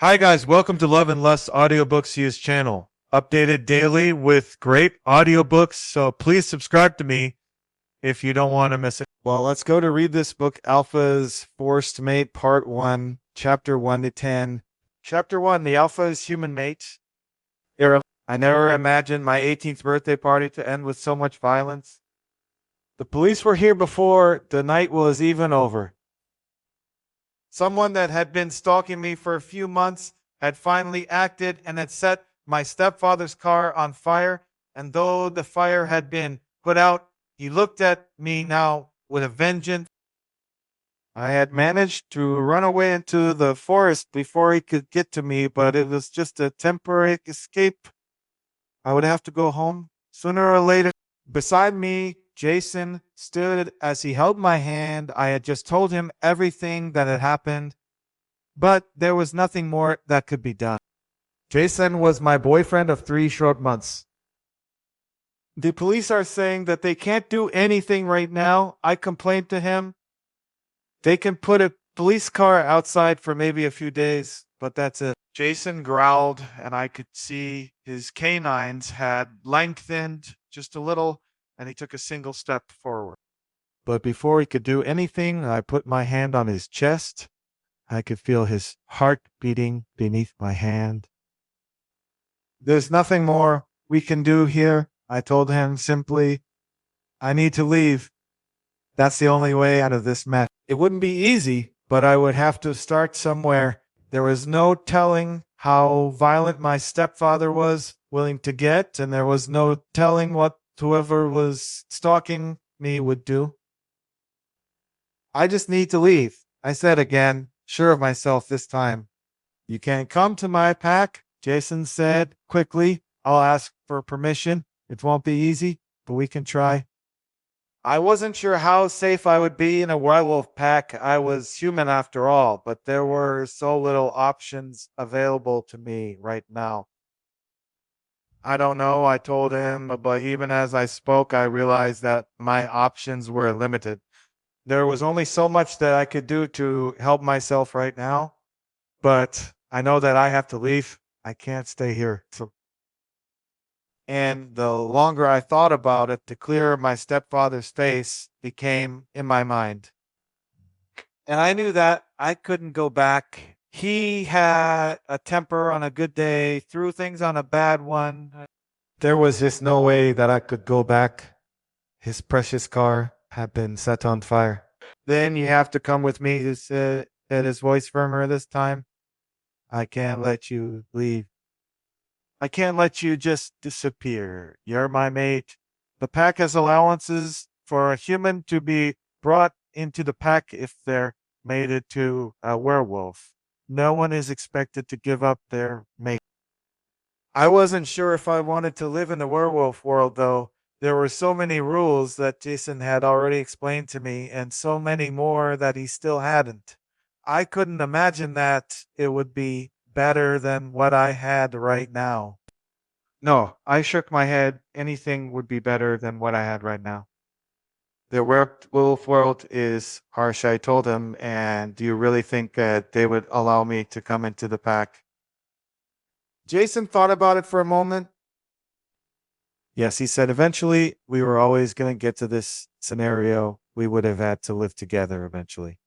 Hi guys, welcome to Love and Lust Audiobooks Use channel. Updated daily with great audiobooks, so please subscribe to me if you don't want to miss it. Well, let's go to read this book, Alpha's Forced Mate, Part 1, Chapter 1 to 10. Chapter 1, The Alpha's Human Mate. I never imagined my 18th birthday party to end with so much violence. The police were here before the night was even over. Someone that had been stalking me for a few months had finally acted and had set my stepfather's car on fire, and though the fire had been put out, he looked at me now with a vengeance. I had managed to run away into the forest before he could get to me, but it was just a temporary escape. I would have to go home sooner or later. Beside me, Jason stood as he held my hand. I had just told him everything that had happened, but there was nothing more that could be done. Jason was my boyfriend of 3 short months. The police are saying that they can't do anything right now. I complained to him. They can put a police car outside for maybe a few days, but that's it. Jason growled, and I could see his canines had lengthened just a little, and he took a single step forward. But before he could do anything, I put my hand on his chest. I could feel his heart beating beneath my hand. There's nothing more we can do here, I told him simply. I need to leave. That's the only way out of this mess. It wouldn't be easy, but I would have to start somewhere. There was no telling how violent my stepfather was willing to get, and there was no telling what whoever was stalking me would do. I just need to leave, I said again, sure of myself this time. You can't come to my pack, Jason said quickly. I'll ask for permission. It won't be easy, but we can try. I wasn't sure how safe I would be in a werewolf pack. I was human after all, but there were so little options available to me right now. I don't know, I told him, but even as I spoke, I realized that my options were limited. There was only so much that I could do to help myself right now, but I know that I have to leave. I can't stay here. And the longer I thought about it, the clearer my stepfather's face became in my mind. And I knew that I couldn't go back. He had a temper on a good day, threw things on a bad one. There was just no way that I could go back. His precious car had been set on fire. Then you have to come with me, he said, his voice firmer this time. I can't let you leave. I can't let you just disappear. You're my mate. The pack has allowances for a human to be brought into the pack if they're mated to a werewolf. No one is expected to give up their mate. I wasn't sure if I wanted to live in the werewolf world, though. There were so many rules that Jason had already explained to me, and so many more that he still hadn't. I couldn't imagine that it would be better than what I had right now. No, I shook my head. Anything would be better than what I had right now. The werewolf world is harsh, I told him, and do you really think that they would allow me to come into the pack? Jason thought about it for a moment. Yes, he said, eventually we were always going to get to this scenario. We would have had to live together eventually.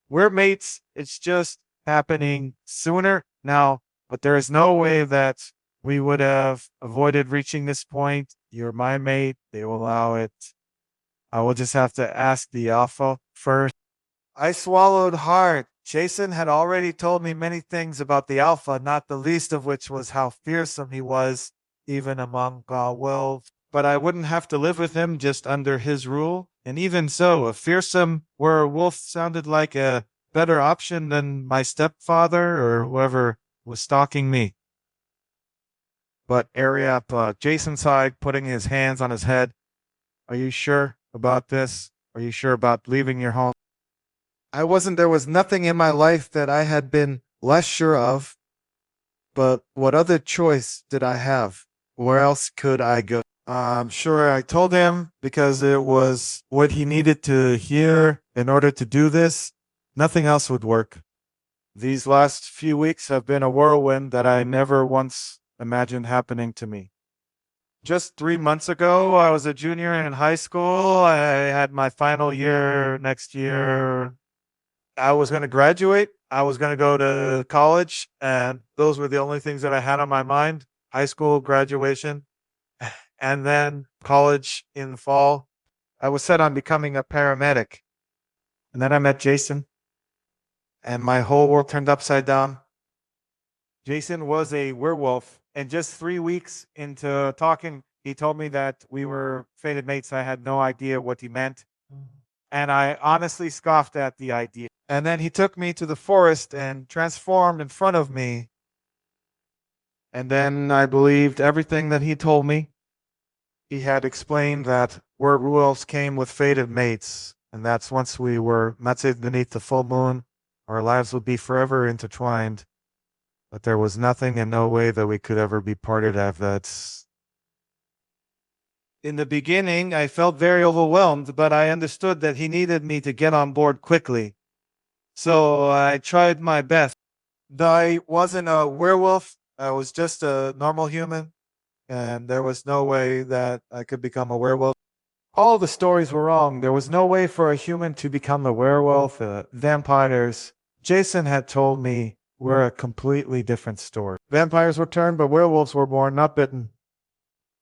We're mates. It's just happening sooner now, but there is no way that we would have avoided reaching this point. You're my mate. They will allow it. I will just have to ask the alpha first. I swallowed hard. Jason had already told me many things about the alpha, not the least of which was how fearsome he was, even among wolves. But I wouldn't have to live with him just under his rule. And even so, a fearsome werewolf sounded like a better option than my stepfather or whoever was stalking me. But Jason sighed, putting his hands on his head. Are you sure about this? Are you sure about leaving your home? There was nothing in my life that I had been less sure of. But what other choice did I have? Where else could I go? I'm sure I told him because it was what he needed to hear in order to do this. Nothing else would work. These last few weeks have been a whirlwind that I never once imagined happening to me. Just 3 months ago, I was a junior in high school. I had my final year next year. I was going to graduate. I was going to go to college, and those were the only things that I had on my mind. High school graduation, and then college in the fall. I was set on becoming a paramedic. And then I met Jason, and my whole world turned upside down. Jason was a werewolf, and just 3 weeks into talking, he told me that we were fated mates. I had no idea what he meant, and I honestly scoffed at the idea. And then he took me to the forest and transformed in front of me. And then I believed everything that he told me. He had explained that werewolves came with fated mates, and that's once we were mated beneath the full moon, our lives would be forever intertwined. But there was nothing and no way that we could ever be parted of that. In the beginning, I felt very overwhelmed, but I understood that he needed me to get on board quickly. So I tried my best. I wasn't a werewolf. I was just a normal human, and there was no way that I could become a werewolf. All the stories were wrong. There was no way for a human to become a werewolf. Vampires. Jason had told me were a completely different story. Vampires were turned, but werewolves were born, not bitten.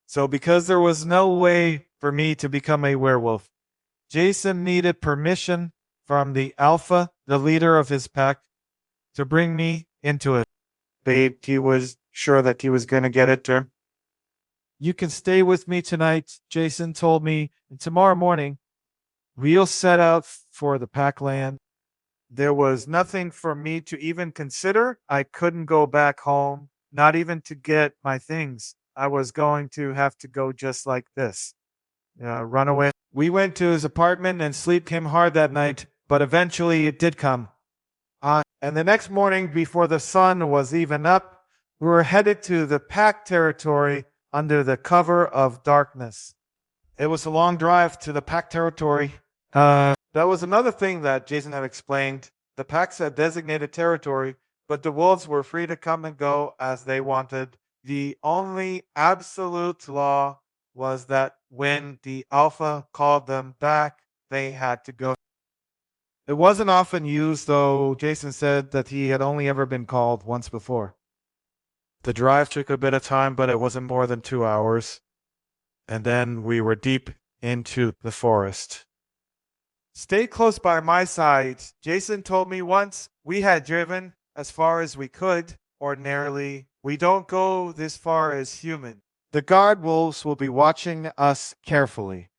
So because there was no way for me to become a werewolf, Jason needed permission from the alpha, the leader of his pack, to bring me into it. He was sure that he was going to get it to him. You can stay with me tonight, Jason told me, and tomorrow morning, we'll set out for the pack land. There was nothing for me to even consider. I couldn't go back home, not even to get my things. I was going to have to go just like this. Run away. We went to his apartment and sleep came hard that night, but eventually it did come. And the next morning, before the sun was even up, we were headed to the pack territory under the cover of darkness. It was a long drive to the pack territory. That was another thing that Jason had explained. The packs had designated territory, but the wolves were free to come and go as they wanted. The only absolute law was that when the alpha called them back, they had to go. It wasn't often used, though Jason said that he had only ever been called once before. The drive took a bit of time, but it wasn't more than 2 hours. And then we were deep into the forest. Stay close by my side. Jason told me once we had driven as far as we could. Ordinarily, we don't go this far as human. The guard wolves will be watching us carefully.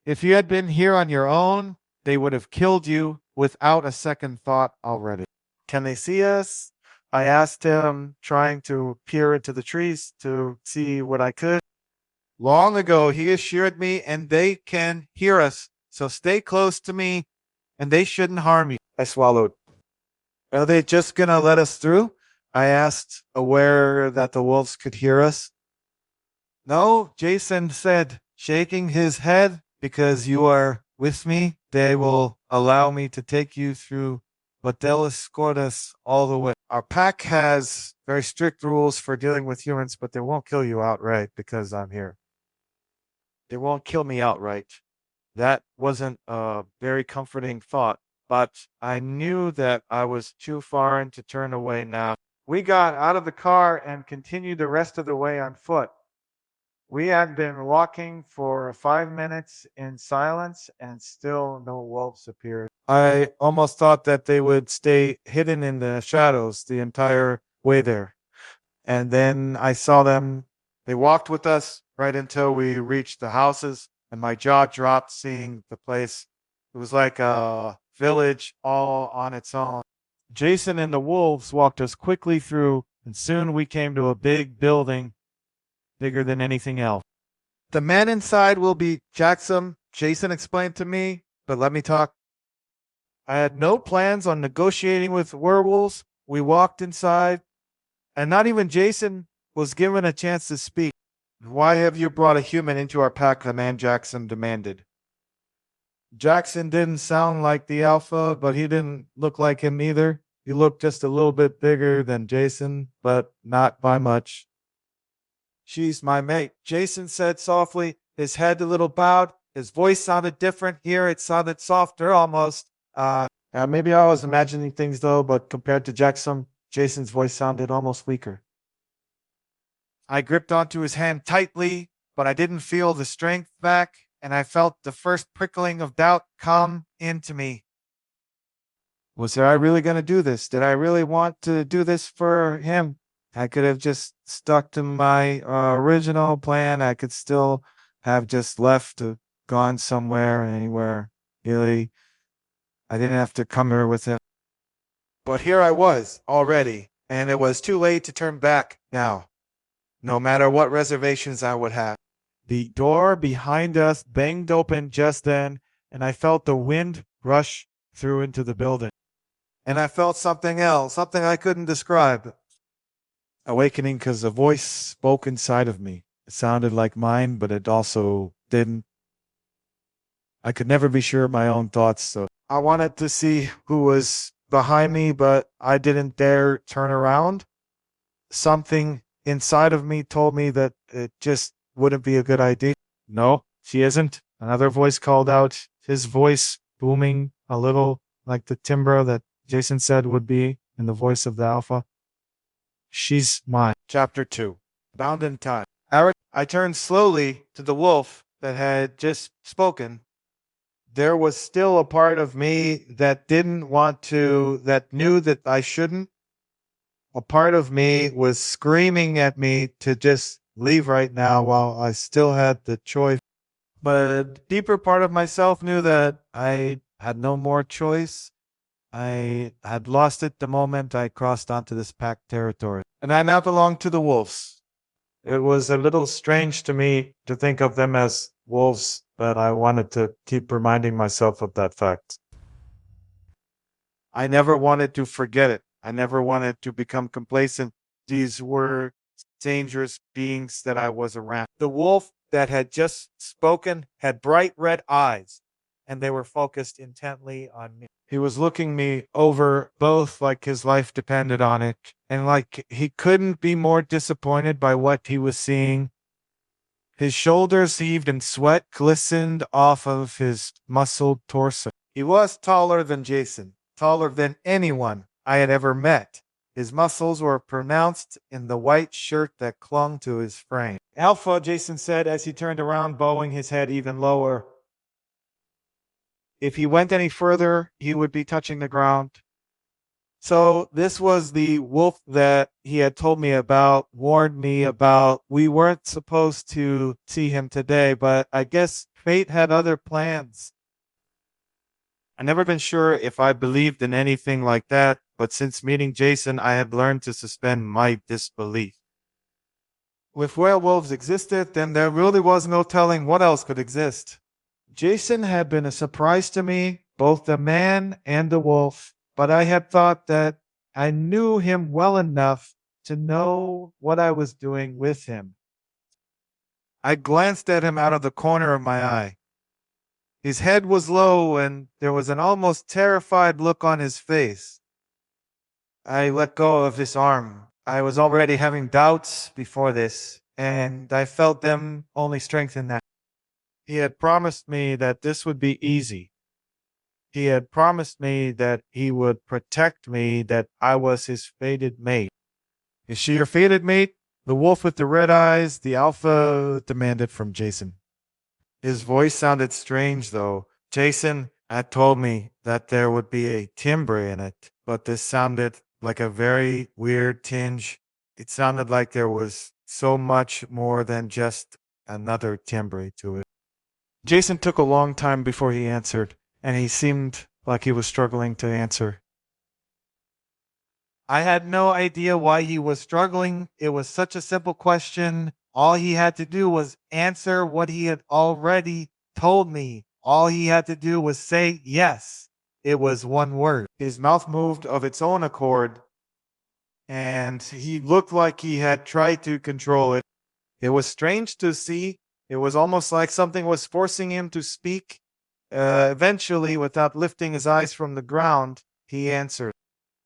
If you had been here on your own, they would have killed you without a second thought already. Can they see us? I asked him, trying to peer into the trees to see what I could. Long ago, he assured me, and they can hear us, so stay close to me, and they shouldn't harm you. I swallowed. Are they just gonna let us through? I asked, aware that the wolves could hear us. No, Jason said, shaking his head, because you are with me, they will allow me to take you through, but they'll escort us all the way. Our pack has very strict rules for dealing with humans, but they won't kill you outright because I'm here. They won't kill me outright. That wasn't a very comforting thought, but I knew that I was too far in to turn away now. We got out of the car and continued the rest of the way on foot. We had been walking for 5 minutes in silence and still no wolves appeared. I almost thought that they would stay hidden in the shadows the entire way there. And then I saw them. They walked with us right until we reached the houses, and my jaw dropped seeing the place. It was like a village all on its own. Jason and the wolves walked us quickly through, and soon we came to a big building, bigger than anything else. The man inside will be Jackson, Jason explained to me, but let me talk. I had no plans on negotiating with werewolves. We walked inside, and not even Jason was given a chance to speak. Why have you brought a human into our pack? The man Jackson demanded. Jackson didn't sound like the alpha, but he didn't look like him either. He looked just a little bit bigger than Jason, but not by much. "She's my mate," Jason said softly, his head a little bowed. His voice sounded different here. It sounded softer almost. Maybe I was imagining things though, but compared to Jason's voice sounded almost weaker. I gripped onto his hand tightly, but I didn't feel the strength back, and I felt the first prickling of doubt come into me. Was I really going to do this? Did I really want to do this for him? I could have just stuck to my original plan. I could still have just left, gone somewhere, anywhere. Really, I didn't have to come here with him. But here I was already, and it was too late to turn back now, no matter what reservations I would have. The door behind us banged open just then, and I felt the wind rush through into the building. And I felt something else, something I couldn't describe. Awakening because a voice spoke inside of me. It sounded like mine, but it also didn't. I could never be sure of my own thoughts, so I wanted to see who was behind me, but I didn't dare turn around. Something inside of me told me that it just wouldn't be a good idea. "No, she isn't," another voice called out, his voice booming a little like the timbre that Jason said would be in the voice of the alpha. "She's mine." Chapter 2. Bound in Time. I turned slowly to the wolf that had just spoken. There was still a part of me that didn't want to, that knew that I shouldn't. A part of me was screaming at me to just leave right now while I still had the choice. But a deeper part of myself knew that I had no more choice. I had lost it the moment I crossed onto this packed territory. And I now belonged to the wolves. It was a little strange to me to think of them as wolves, but I wanted to keep reminding myself of that fact. I never wanted to forget it. I never wanted to become complacent. These were dangerous beings that I was around. The wolf that had just spoken had bright red eyes, and they were focused intently on me. He was looking me over both like his life depended on it, and like he couldn't be more disappointed by what he was seeing. His shoulders heaved and sweat glistened off of his muscled torso. He was taller than Jason, taller than anyone I had ever met. His muscles were pronounced in the white shirt that clung to his frame. "Alpha," Jason said as he turned around, bowing his head even lower. If he went any further, he would be touching the ground. So this was the wolf that he had told me about, warned me about. We weren't supposed to see him today, but I guess fate had other plans. I've never been sure if I believed in anything like that, but since meeting Jason, I had learned to suspend my disbelief. If werewolves existed, then there really was no telling what else could exist. Jason had been a surprise to me, both the man and the wolf, but I had thought that I knew him well enough to know what I was doing with him. I glanced at him out of the corner of my eye. His head was low, and there was an almost terrified look on his face. I let go of his arm. I was already having doubts before this, and I felt them only strengthen that. He had promised me that this would be easy. He had promised me that he would protect me, that I was his fated mate. "Is she your fated mate?" The wolf with the red eyes, the alpha, demanded from Jason. His voice sounded strange, though. Jason had told me that there would be a timbre in it, but this sounded like a very weird tinge. It sounded like there was so much more than just another timbre to it. Jason took a long time before he answered, and he seemed like he was struggling to answer. I had no idea why he was struggling. It was such a simple question. All he had to do was answer what he had already told me. All he had to do was say yes. It was one word. His mouth moved of its own accord, and he looked like he had tried to control it. It was strange to see. It was almost like something was forcing him to speak. Eventually, without lifting his eyes from the ground, he answered,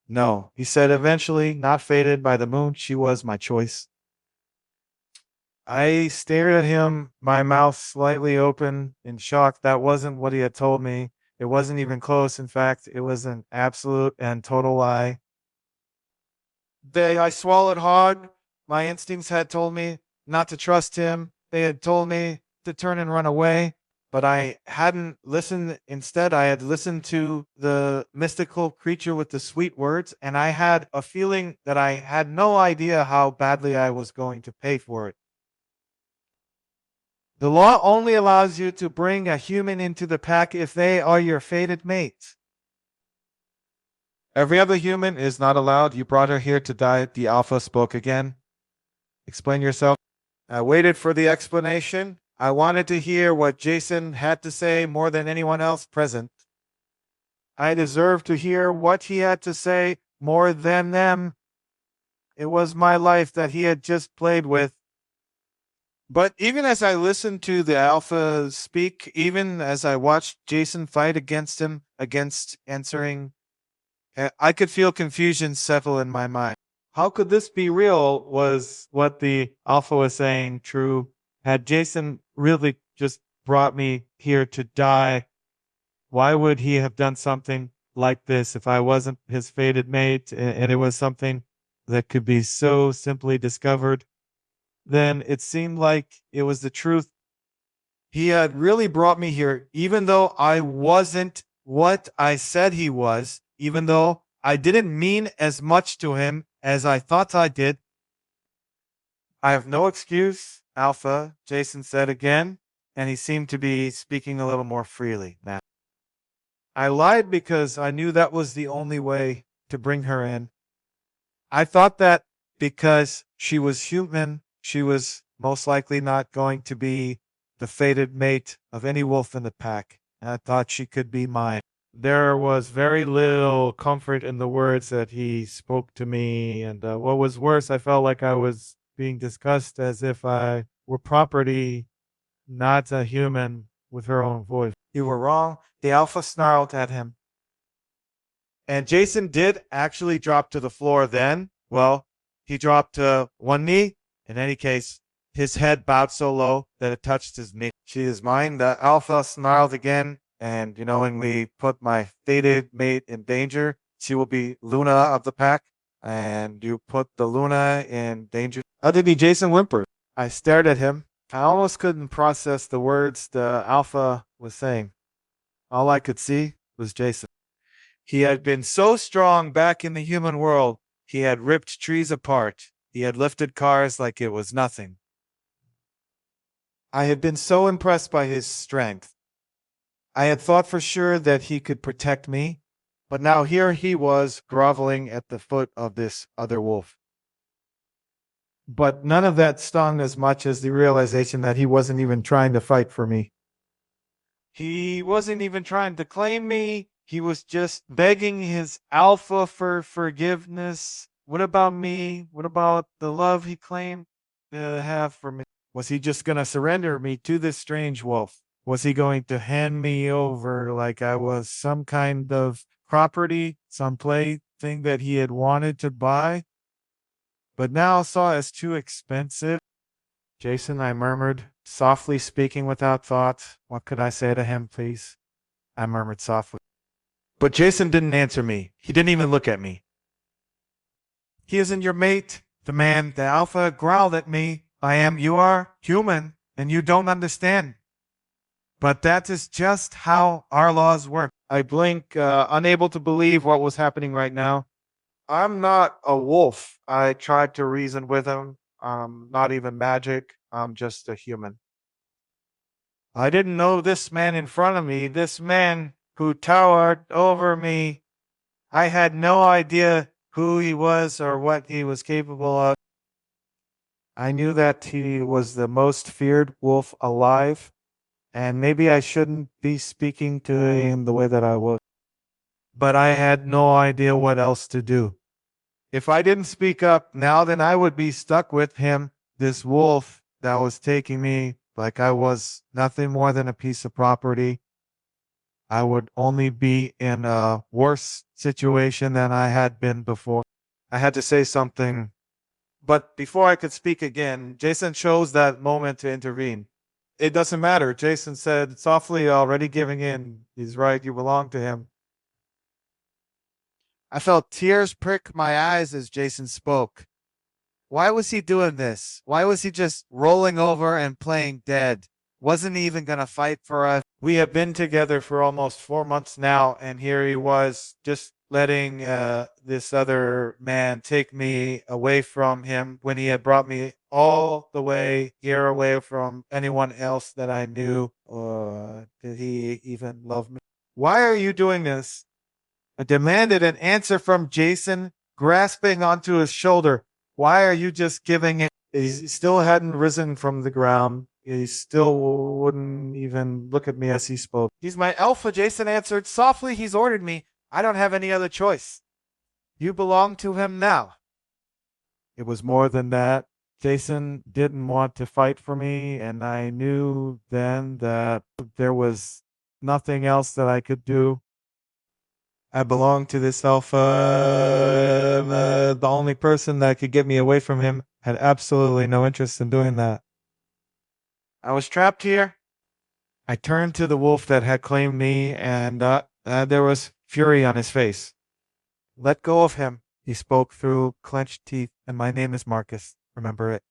No, he said eventually, not fated by the moon, she was my choice. I stared at him, my mouth slightly open in shock. That wasn't what he had told me. It wasn't even close. In fact, it was an absolute and total lie. I swallowed hard. My instincts had told me not to trust him. They had told me to turn and run away, but I hadn't listened. Instead, I had listened to the mystical creature with the sweet words, and I had a feeling that I had no idea how badly I was going to pay for it. The law only allows you to bring a human into the pack if they are your fated mates. Every other human is not allowed. You brought her here to die. The alpha spoke again. Explain yourself. I waited for the explanation. I wanted to hear what Jason had to say more than anyone else present. I deserved to hear what he had to say more than them. It was my life that he had just played with. But even as I listened to the alpha speak, even as I watched Jason fight against him, against answering, I could feel confusion settle in my mind. How could this be real? Was what the alpha was saying true? Had Jason really just brought me here to die? Why would he have done something like this if I wasn't his fated mate and it was something that could be so simply discovered? Then it seemed like it was the truth. He had really brought me here, even though I wasn't what I said he was, even though I didn't mean as much to him as I thought I did. I have no excuse, Alpha, Jason said again, and he seemed to be speaking a little more freely now. I lied because I knew that was the only way to bring her in. I thought that because she was human, she was most likely not going to be the fated mate of any wolf in the pack. And I thought she could be mine. There was very little comfort in the words that he spoke to me. And what was worse, I felt like I was being discussed as if I were property, not a human with her own voice. You were wrong. The alpha snarled at him. And Jason did actually drop to the floor then. Well, he dropped to one knee. In any case, his head bowed so low that it touched his knee. She is mine. The alpha snarled again. And, when we put my fated mate in danger, she will be Luna of the pack. And you put the Luna in danger. Suddenly, Jason whimpered. I stared at him. I almost couldn't process the words the alpha was saying. All I could see was Jason. He had been so strong back in the human world. He had ripped trees apart. He had lifted cars like it was nothing. I had been so impressed by his strength. I had thought for sure that he could protect me, but now here he was groveling at the foot of this other wolf. But none of that stung as much as the realization that he wasn't even trying to fight for me. He wasn't even trying to claim me. He was just begging his alpha for forgiveness. What about me? What about the love he claimed to have for me? Was he just going to surrender me to this strange wolf? Was he going to hand me over like I was some kind of property, some plaything that he had wanted to buy, but now saw as too expensive? Jason, I murmured, softly speaking without thought. What could I say to him, please? I murmured softly. But Jason didn't answer me. He didn't even look at me. He isn't your mate. The alpha growled at me. You are human, and you don't understand. But that is just how our laws work. I blinked, unable to believe what was happening right now. I'm not a wolf. I tried to reason with him. Not even magic. I'm just a human. I didn't know this man in front of me, this man who towered over me. I had no idea who he was or what he was capable of. I knew that he was the most feared wolf alive, and maybe I shouldn't be speaking to him the way that I was. But I had no idea what else to do. If I didn't speak up now, then I would be stuck with him, this wolf that was taking me like I was nothing more than a piece of property. I would only be in a worse situation than I had been before. I had to say something, but before I could speak again, Jason chose that moment to intervene. It doesn't matter, Jason said softly, already giving in. He's right, you belong to him. I felt tears prick my eyes as Jason spoke. Why was he doing this? Why was he just rolling over and playing dead? Wasn't he even gonna fight for us? We have been together for almost 4 months now, and here he was just letting this other man take me away from him when he had brought me all the way here away from anyone else that I knew. Did he even love me? Why are you doing this? I demanded an answer from Jason, grasping onto his shoulder. Why are you just giving it? He still hadn't risen from the ground. He still wouldn't even look at me as he spoke. He's my alpha, Jason answered softly. He's ordered me. I don't have any other choice. You belong to him now. It was more than that. Jason didn't want to fight for me, and I knew then that there was nothing else that I could do. I belong to this alpha. The only person that could get me away from him had absolutely no interest in doing that. I was trapped here. I turned to the wolf that had claimed me, and there was fury on his face. Let go of him, he spoke through clenched teeth, and my name is Marcus. Remember it.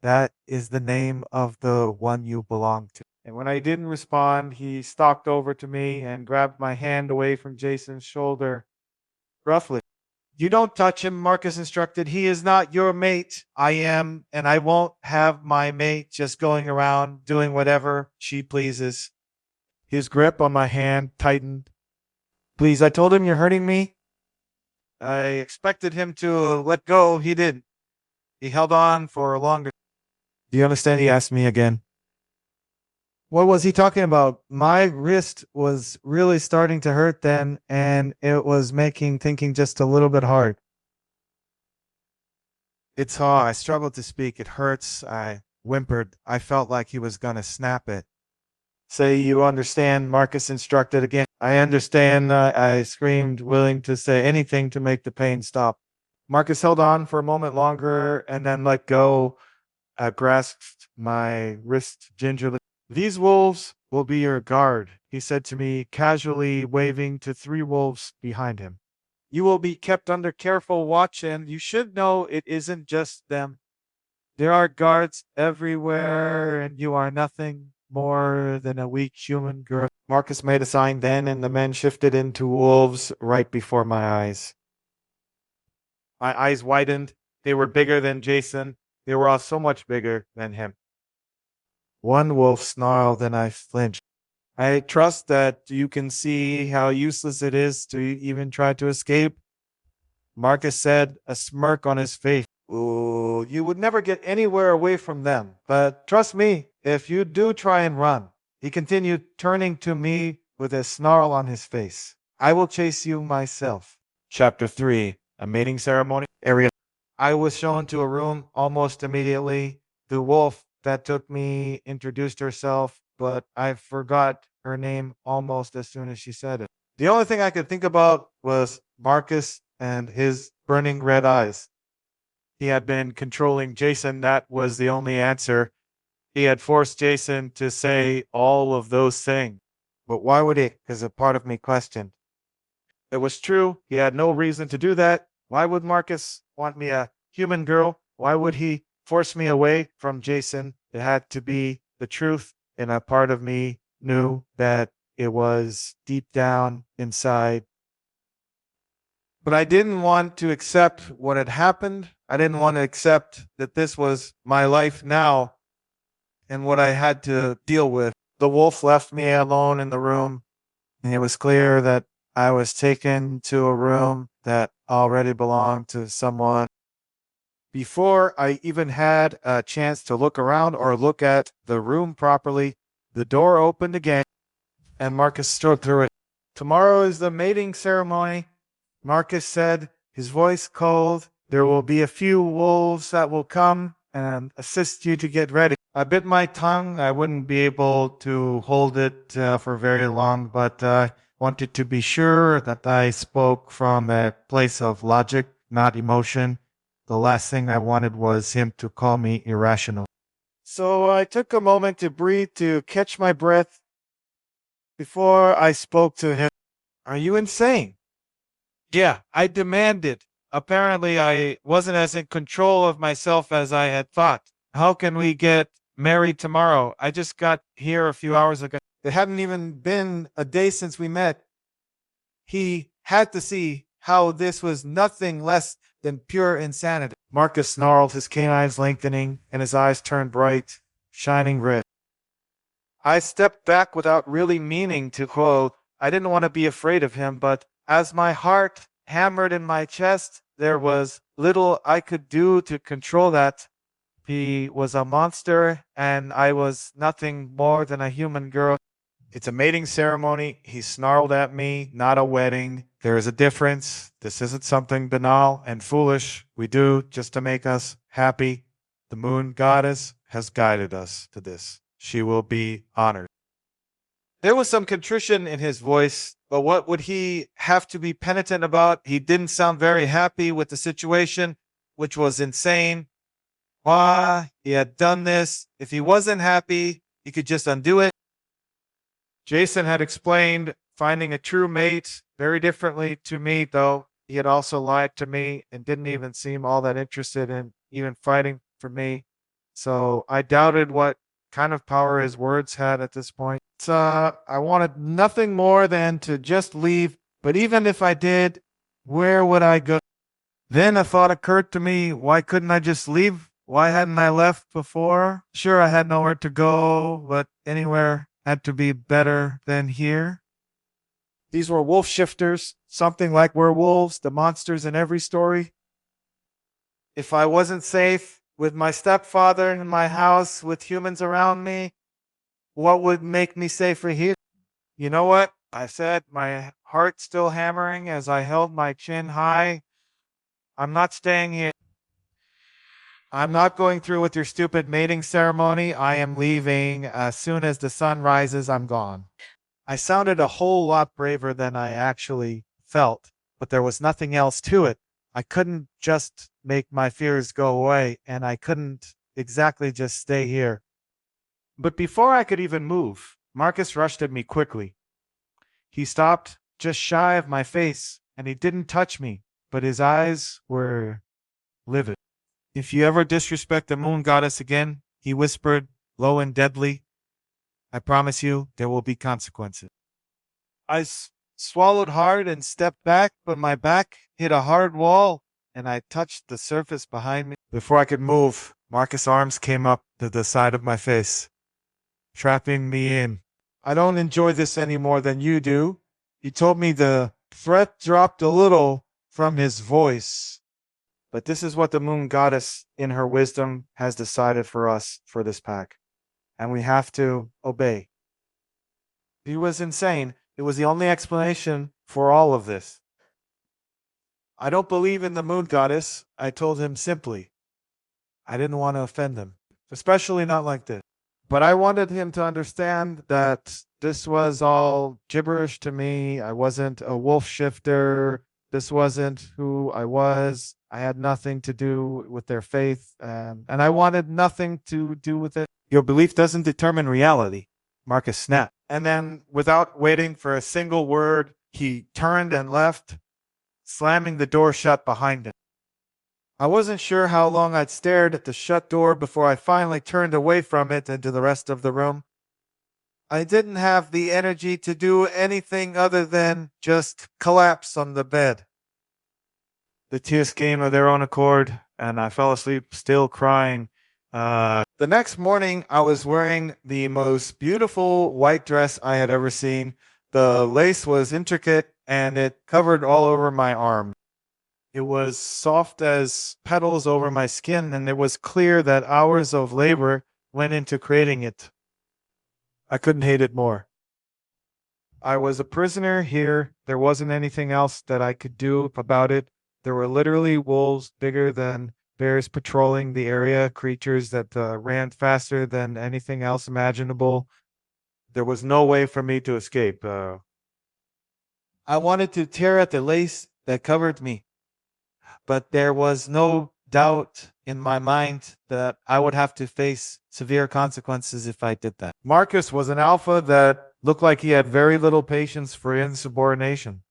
That is the name of the one you belong to. And when I didn't respond, he stalked over to me and grabbed my hand away from Jason's shoulder, roughly. You don't touch him, Marcus instructed. He is not your mate. I am, and I won't have my mate just going around doing whatever she pleases. His grip on my hand tightened. Please, I told him you're hurting me. I expected him to let go. He didn't. He held on for longer. Do you understand? He asked me again. What was he talking about? My wrist was really starting to hurt then, and it was making thinking just a little bit hard. It's hard. I struggled to speak. It hurts. I whimpered. I felt like he was going to snap it. Say you understand, Marcus instructed again. I understand, I screamed, willing to say anything to make the pain stop. Marcus held on for a moment longer and then let go. I grasped my wrist gingerly. These wolves will be your guard, he said to me, casually waving to 3 wolves behind him. You will be kept under careful watch, and you should know it isn't just them. There are guards everywhere, and you are nothing more than a weak human girl. Marcus made a sign then, and the men shifted into wolves right before my eyes. My eyes widened. They were bigger than Jason. They were all so much bigger than him. One wolf snarled, and I flinched. I trust that you can see how useless it is to even try to escape, Marcus said, a smirk on his face. Ooh, you would never get anywhere away from them. But trust me, if you do try and run, he continued, turning to me with a snarl on his face. I will chase you myself. Chapter 3, a mating ceremony. Area. I was shown to a room almost immediately. The wolf that took me introduced herself, but I forgot her name almost as soon as she said it. The only thing I could think about was Marcus and his burning red eyes. He had been controlling Jason. That was the only answer. He had forced Jason to say all of those things. But why would he? Because a part of me questioned. It was true. He had no reason to do that. Why would Marcus want me a human girl? Why would he force me away from Jason? It had to be the truth. And a part of me knew that it was deep down inside. But I didn't want to accept what had happened. I didn't want to accept that this was my life now and what I had to deal with. The wolf left me alone in the room, and it was clear that I was taken to a room that already belonged to someone. Before I even had a chance to look around or look at the room properly, the door opened again, and Marcus strode through it. Tomorrow is the mating ceremony, Marcus said, his voice cold. There will be a few wolves that will come, and assist you to get ready. I bit my tongue. I wouldn't be able to hold it for very long, but I wanted to be sure that I spoke from a place of logic, not emotion. The last thing I wanted was him to call me irrational. So I took a moment to breathe, to catch my breath before I spoke to him. Are you insane? Yeah, I demanded. Apparently, I wasn't as in control of myself as I had thought. How can we get married tomorrow? I just got here a few hours ago. It hadn't even been a day since we met. He had to see how this was nothing less than pure insanity. Marcus snarled, his canines lengthening, and his eyes turned bright, shining red. I stepped back without really meaning to quote. I didn't want to be afraid of him, but as my heart hammered in my chest, there was little I could do to control that. He was a monster, and I was nothing more than a human girl. It's a mating ceremony. He snarled at me, not a wedding. There is a difference. This isn't something banal and foolish we do just to make us happy. The moon goddess has guided us to this. She will be honored. There was some contrition in his voice, but what would he have to be penitent about? He didn't sound very happy with the situation, which was insane. Why he had done this. If he wasn't happy, he could just undo it. Jason had explained finding a true mate very differently to me, though. He had also lied to me and didn't even seem all that interested in even fighting for me. So I doubted what kind of power his words had at this point. I wanted nothing more than to just leave, but even if I did, where would I go? Then a thought occurred to me, why couldn't I just leave? Why hadn't I left before? Sure, I had nowhere to go, but anywhere had to be better than here. These were wolf shifters, something like werewolves, the monsters in every story. If I wasn't safe with my stepfather in my house with humans around me, what would make me safer here? You know what? I said, my heart still hammering as I held my chin high. I'm not staying here. I'm not going through with your stupid mating ceremony. I am leaving. As soon as the sun rises, I'm gone. I sounded a whole lot braver than I actually felt, but there was nothing else to it. I couldn't just make my fears go away, and I couldn't exactly just stay here. But before I could even move, Marcus rushed at me quickly. He stopped just shy of my face, and he didn't touch me, but his eyes were livid. If you ever disrespect the moon goddess again, he whispered, low and deadly, I promise you there will be consequences. I swallowed hard and stepped back, but my back hit a hard wall, and I touched the surface behind me. Before I could move, Marcus' arms came up to the side of my face, trapping me in. I don't enjoy this any more than you do. He told me. The threat dropped a little from his voice. But this is what the moon goddess, in her wisdom, has decided for us for this pack. And we have to obey. He was insane. It was the only explanation for all of this. I don't believe in the moon goddess, I told him simply. I didn't want to offend him, especially not like this. But I wanted him to understand that this was all gibberish to me. I wasn't a wolf shifter. This wasn't who I was. I had nothing to do with their faith, and I wanted nothing to do with it. Your belief doesn't determine reality, Marcus snapped. And then, without waiting for a single word, he turned and left, slamming the door shut behind him. I wasn't sure how long I'd stared at the shut door before I finally turned away from it into the rest of the room. I didn't have the energy to do anything other than just collapse on the bed. The tears came of their own accord, and I fell asleep still crying. The next morning, I was wearing the most beautiful white dress I had ever seen. The lace was intricate, and it covered all over my arm. It was soft as petals over my skin, and it was clear that hours of labor went into creating it. I couldn't hate it more. I was a prisoner here. There wasn't anything else that I could do about it. There were literally wolves bigger than bears patrolling the area, creatures that ran faster than anything else imaginable. There was no way for me to escape. I wanted to tear at the lace that covered me, but there was no doubt in my mind that I would have to face severe consequences if I did that. Marcus was an alpha that looked like he had very little patience for insubordination,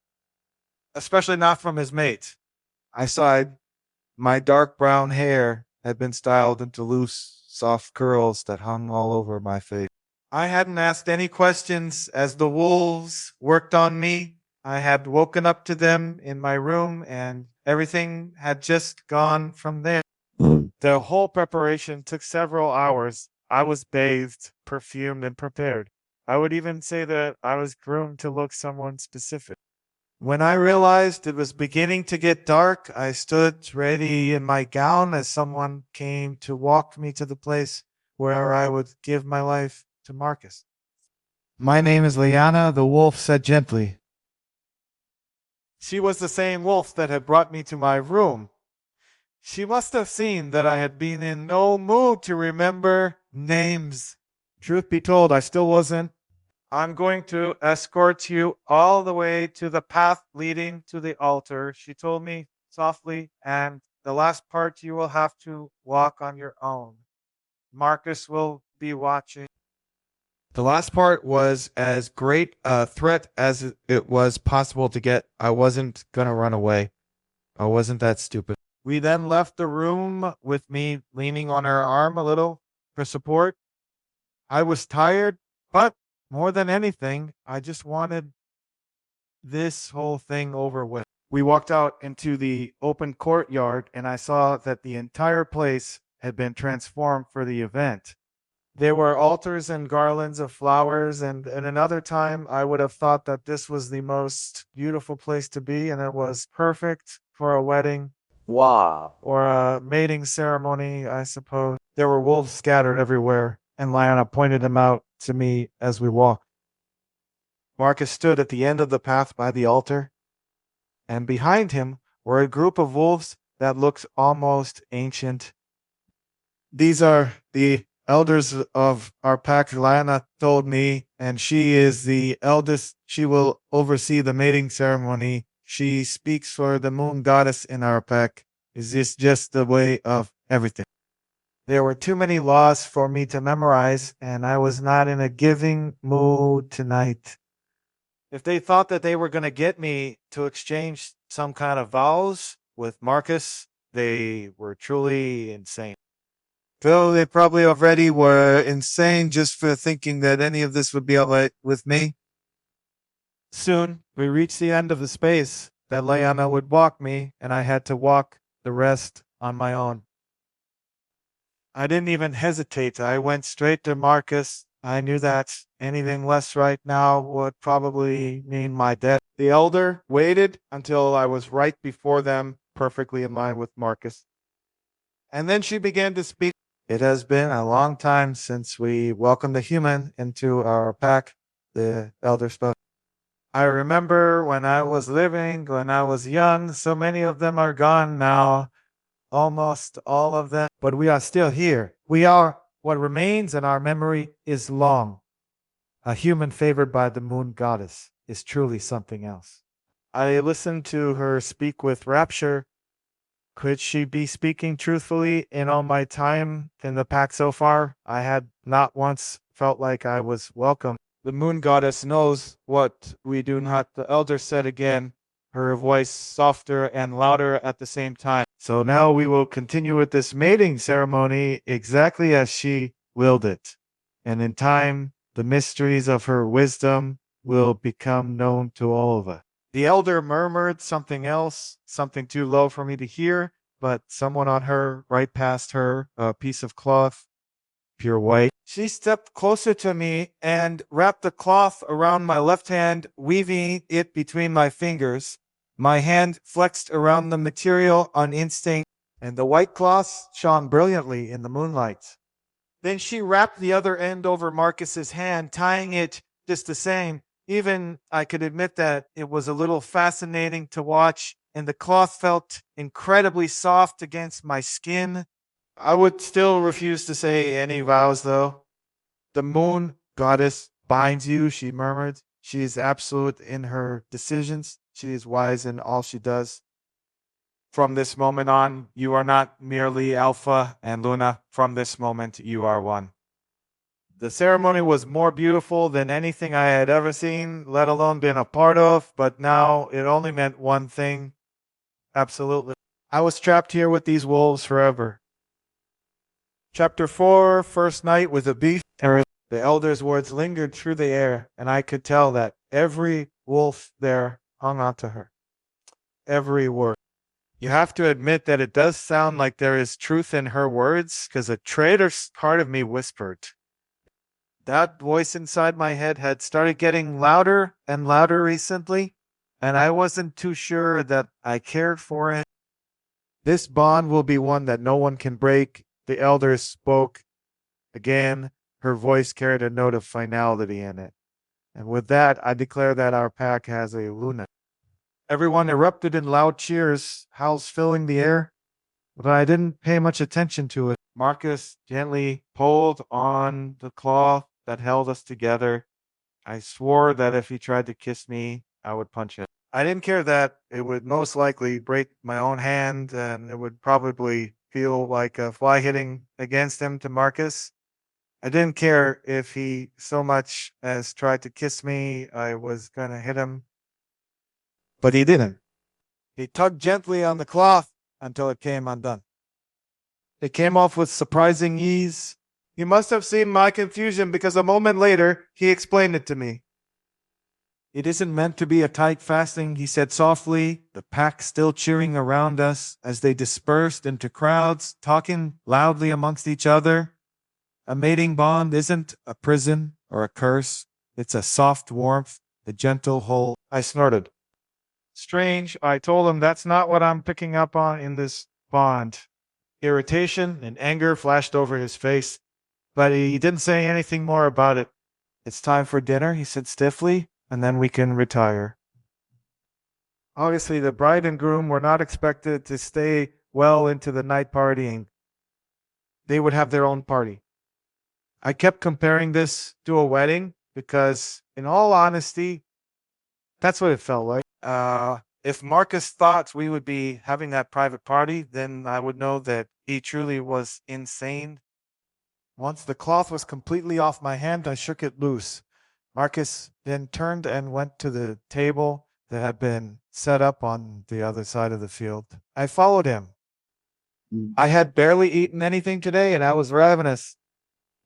especially not from his mates. I sighed. My dark brown hair had been styled into loose, soft curls that hung all over my face. I hadn't asked any questions as the wolves worked on me. I had woken up to them in my room and everything had just gone from there. The whole preparation took several hours. I was bathed, perfumed, and prepared. I would even say that I was groomed to look someone specific. When I realized it was beginning to get dark, I stood ready in my gown as someone came to walk me to the place where I would give my life to Marcus. My name is Liana, the wolf said gently. She was the same wolf that had brought me to my room. She must have seen that I had been in no mood to remember names. Truth be told, I still wasn't. I'm going to escort you all the way to the path leading to the altar, she told me softly, and the last part you will have to walk on your own. Marcus will be watching. The last part was as great a threat as it was possible to get. I wasn't going to run away. I wasn't that stupid. We then left the room with me leaning on her arm a little for support. I was tired, but more than anything, I just wanted this whole thing over with. We walked out into the open courtyard and I saw that the entire place had been transformed for the event. There were altars and garlands of flowers, and at another time I would have thought that this was the most beautiful place to be, and it was perfect for a wedding. Wow. Or a mating ceremony, I suppose. There were wolves scattered everywhere, and Lyanna pointed them out to me as we walked. Marcus stood at the end of the path by the altar, and behind him were a group of wolves that looked almost ancient. These are the elders of our pack, Lyanna told me, and she is the eldest. She will oversee the mating ceremony. She speaks for the moon goddess in our pack. Is this just the way of everything? There were too many laws for me to memorize, and I was not in a giving mood tonight. If they thought that they were going to get me to exchange some kind of vows with Marcus, they were truly insane. Though they probably already were insane just for thinking that any of this would be all right with me. Soon, we reached the end of the space that Lyanna would walk me, and I had to walk the rest on my own. I didn't even hesitate. I went straight to Marcus. I knew that anything less right now would probably mean my death. The elder waited until I was right before them, perfectly in line with Marcus. And then she began to speak. It has been a long time since we welcomed a human into our pack, the elder spoke. I remember when I was living, when I was young, so many of them are gone now, almost all of them, but we are still here. We are what remains, and our memory is long. A human favored by the moon goddess is truly something else. I listened to her speak with rapture. Could she be speaking truthfully? In all my time in the pack so far, I had not once felt like I was welcome. The moon goddess knows what we do not, the elder said again, her voice softer and louder at the same time. So now we will continue with this mating ceremony exactly as she willed it. And in time, the mysteries of her wisdom will become known to all of us. The elder murmured something else, something too low for me to hear, but someone on her, right past her, a piece of cloth, pure white. She stepped closer to me and wrapped the cloth around my left hand, weaving it between my fingers. My hand flexed around the material on instinct, and the white cloth shone brilliantly in the moonlight. Then she wrapped the other end over Marcus's hand, tying it just the same. Even I could admit that it was a little fascinating to watch and the cloth felt incredibly soft against my skin. I would still refuse to say any vows, though. The moon goddess binds you, she murmured. She is absolute in her decisions. She is wise in all she does. From this moment on, you are not merely Alpha and Luna. From this moment, you are one. The ceremony was more beautiful than anything I had ever seen, let alone been a part of, but now it only meant one thing. Absolutely. I was trapped here with these wolves forever. Chapter 4, First Night with a Beef. The elder's words lingered through the air, and I could tell that every wolf there hung on to her. Every word. You have to admit that it does sound like there is truth in her words, because a traitor's part of me whispered. That voice inside my head had started getting louder and louder recently, and I wasn't too sure that I cared for it. This bond will be one that no one can break. The elder spoke again. Her voice carried a note of finality in it. And with that, I declare that our pack has a Luna. Everyone erupted in loud cheers, howls filling the air, but I didn't pay much attention to it. Marcus gently pulled on the cloth that held us together. I swore that if he tried to kiss me, I would punch him. I didn't care that it would most likely break my own hand, and it would probably feel like a fly hitting against him to Marcus. I didn't care if he so much as tried to kiss me. I was gonna hit him. But he didn't. He tugged gently on the cloth until it came undone. It came off with surprising ease. He must have seen my confusion because a moment later, he explained it to me. It isn't meant to be a tight fasting, he said softly, the pack still cheering around us as they dispersed into crowds, talking loudly amongst each other. A mating bond isn't a prison or a curse. It's a soft warmth, a gentle hold. I snorted. Strange, I told him that's not what I'm picking up on in this bond. Irritation and anger flashed over his face, but he didn't say anything more about it. It's time for dinner, he said stiffly, and then we can retire. Obviously, the bride and groom were not expected to stay well into the night partying. They would have their own party. I kept comparing this to a wedding because, in all honesty, that's what it felt like. If Marcus thought we would be having that private party, then I would know that he truly was insane. Once the cloth was completely off my hand, I shook it loose. Marcus then turned and went to the table that had been set up on the other side of the field. I followed him. I had barely eaten anything today, and I was ravenous.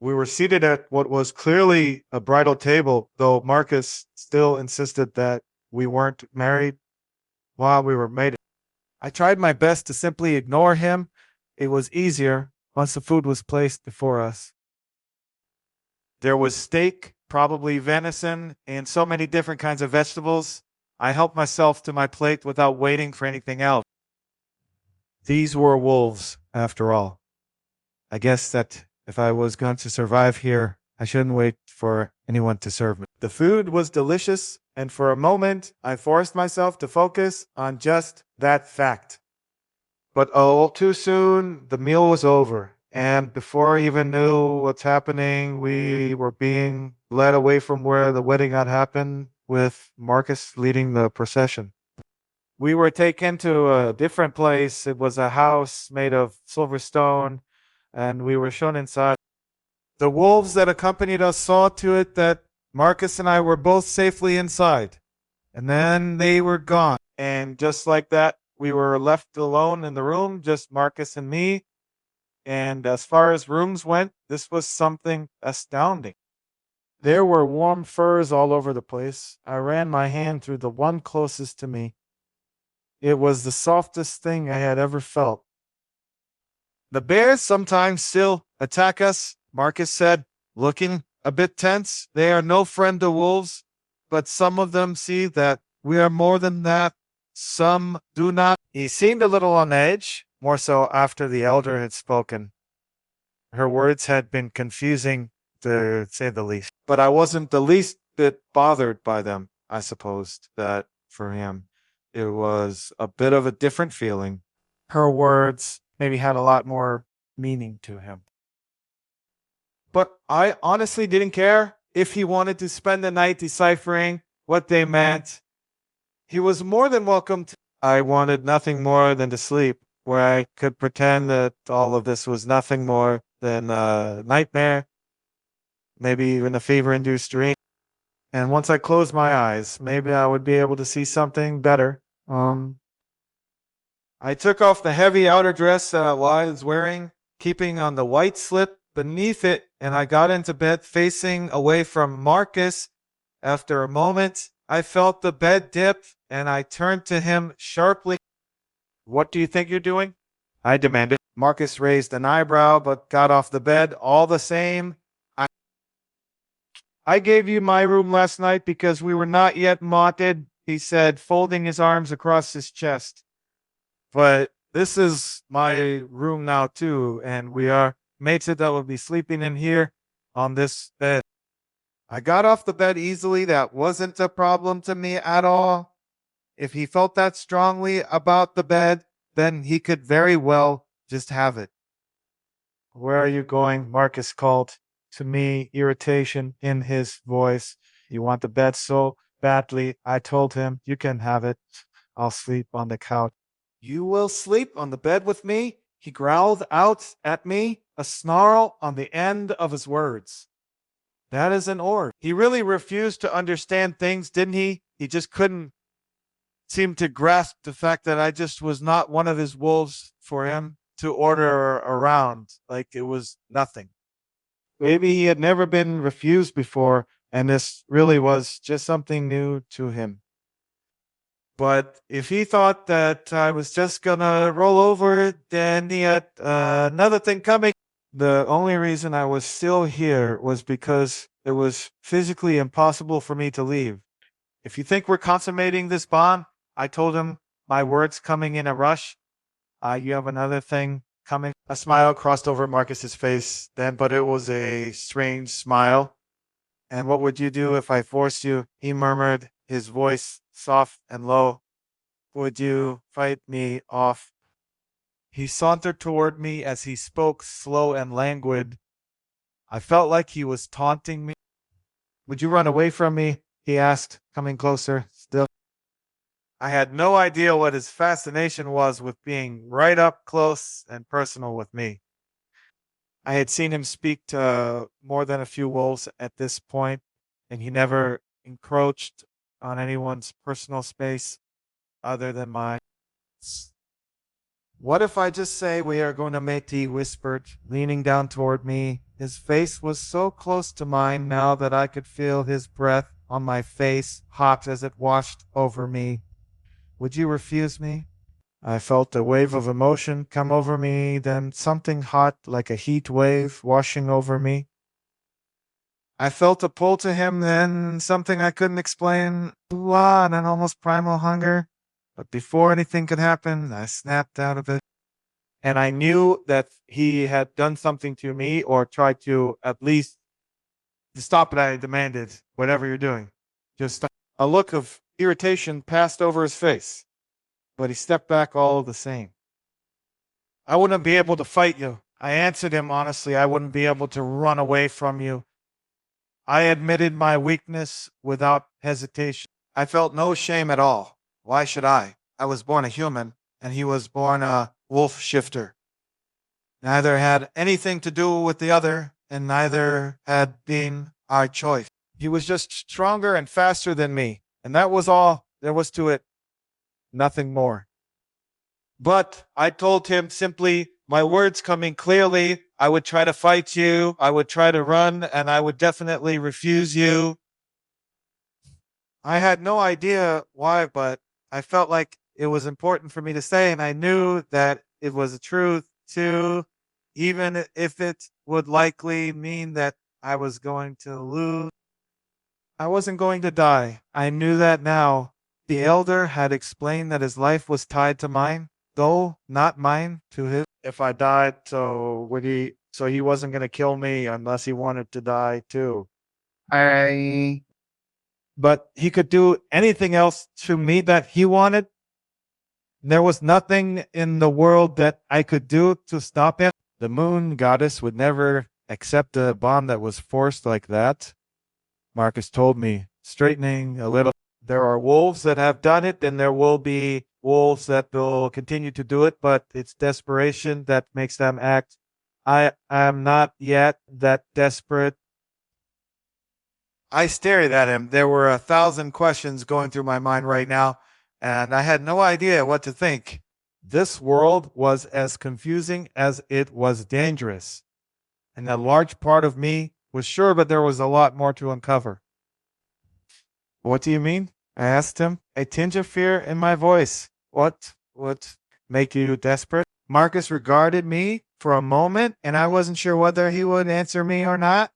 We were seated at what was clearly a bridal table, though Marcus still insisted that we weren't married while we were mated. I tried my best to simply ignore him. It was easier once the food was placed before us. There was steak, probably venison, and so many different kinds of vegetables. I helped myself to my plate without waiting for anything else. These were wolves, after all. I guess that if I was going to survive here, I shouldn't wait for anyone to serve me. The food was delicious, and for a moment, I forced myself to focus on just that fact. But all too soon, the meal was over, and before I even knew what's happening, we were being led away from where the wedding had happened, with Marcus leading the procession. We were taken to a different place. It was a house made of silver stone, and we were shown inside. The wolves that accompanied us saw to it that Marcus and I were both safely inside. And then they were gone. And just like that, we were left alone in the room, just Marcus and me. And as far as rooms went, this was something astounding. There were warm furs all over the place. I ran my hand through the one closest to me. It was the softest thing I had ever felt. The bears sometimes still attack us, Marcus said, looking a bit tense. They are no friend to wolves, but some of them see that we are more than that. Some do not. He seemed a little on edge, more so after the elder had spoken. Her words had been confusing, to say the least. But I wasn't the least bit bothered by them, I supposed, that for him. It was a bit of a different feeling. Her words maybe had a lot more meaning to him. But I honestly didn't care if he wanted to spend the night deciphering what they meant. He was more than welcome to. I wanted nothing more than to sleep, where I could pretend that all of this was nothing more than a nightmare, maybe even a fever-induced dream. And once I closed my eyes, maybe I would be able to see something better. I took off the heavy outer dress that I was wearing, keeping on the white slip beneath it, and I got into bed facing away from Marcus. After a moment, I felt the bed dip, and I turned to him sharply. "What do you think you're doing?" I demanded. Marcus raised an eyebrow, but got off the bed all the same. "I gave you my room last night because we were not yet mated," he said, folding his arms across his chest. "But this is my room now too, and we are mated that will be sleeping in here on this bed." I got off the bed easily. That wasn't a problem to me at all. If he felt that strongly about the bed, then he could very well just have it. "Where are you going?" Marcus called to me, irritation in his voice. "You want the bed so badly." I told him, "You can have it. I'll sleep on the couch." "You will sleep on the bed with me?" He growled out at me, a snarl on the end of his words. That is an order. He really refused to understand things, didn't he? He just couldn't seem to grasp the fact that I just was not one of his wolves for him to order around like it was nothing. Maybe he had never been refused before, and this really was just something new to him. But if he thought that I was just gonna roll over, then he had another thing coming. The only reason I was still here was because it was physically impossible for me to leave. "If you think we're consummating this bond," I told him, my words coming in a rush, "you have another thing coming." A smile crossed over Marcus's face then, but it was a strange smile. "And what would you do if I forced you?" he murmured, his voice soft and low. "Would you fight me off?" He sauntered toward me as he spoke, slow and languid. I felt like he was taunting me. "Would you run away from me?" he asked, coming closer still. I had no idea what his fascination was with being right up close and personal with me. I had seen him speak to more than a few wolves at this point, and he never encroached on anyone's personal space other than mine. "What if I just say we are going to make," he whispered, leaning down toward me. His face was so close to mine now that I could feel his breath on my face, hot as it washed over me. "Would you refuse me?" I felt a wave of emotion come over me, then something hot like a heat wave washing over me. I felt a pull to him, then something I couldn't explain, and an almost primal hunger. But before anything could happen, I snapped out of it. And I knew that he had done something to me or tried to at least stop it. I demanded, "Whatever you're doing, just stop." A look of irritation passed over his face, but he stepped back all the same. "I wouldn't be able to fight you." I answered him honestly. "I wouldn't be able to run away from you." I admitted my weakness without hesitation. I felt no shame at all. Why should I? I was born a human, and he was born a wolf shifter. Neither had anything to do with the other, and neither had been our choice. He was just stronger and faster than me, and that was all there was to it. Nothing more. But I told him simply, my words coming clearly, I would try to fight you, I would try to run, and I would definitely refuse you. I had no idea why, but I felt like it was important for me to say, and I knew that it was the truth too, even if it would likely mean that I was going to lose. I wasn't going to die. I knew that now. The elder had explained that his life was tied to mine, though not mine to his. If I died, so he wasn't going to kill me unless he wanted to die too. I But he could do anything else to me that he wanted. There was nothing in the world that I could do to stop him. The moon goddess would never accept a bond that was forced like that. Marcus told me, straightening a little. There are wolves that have done it, and there will be wolves that will continue to do it, but it's desperation that makes them act. I am not yet that desperate. I stared at him. There were 1,000 questions going through my mind right now, and I had no idea what to think. This world was as confusing as it was dangerous, and a large part of me was sure, but there was a lot more to uncover. What do you mean? I asked him, a tinge of fear in my voice. What would make you desperate? Marcus regarded me for a moment, and I wasn't sure whether he would answer me or not.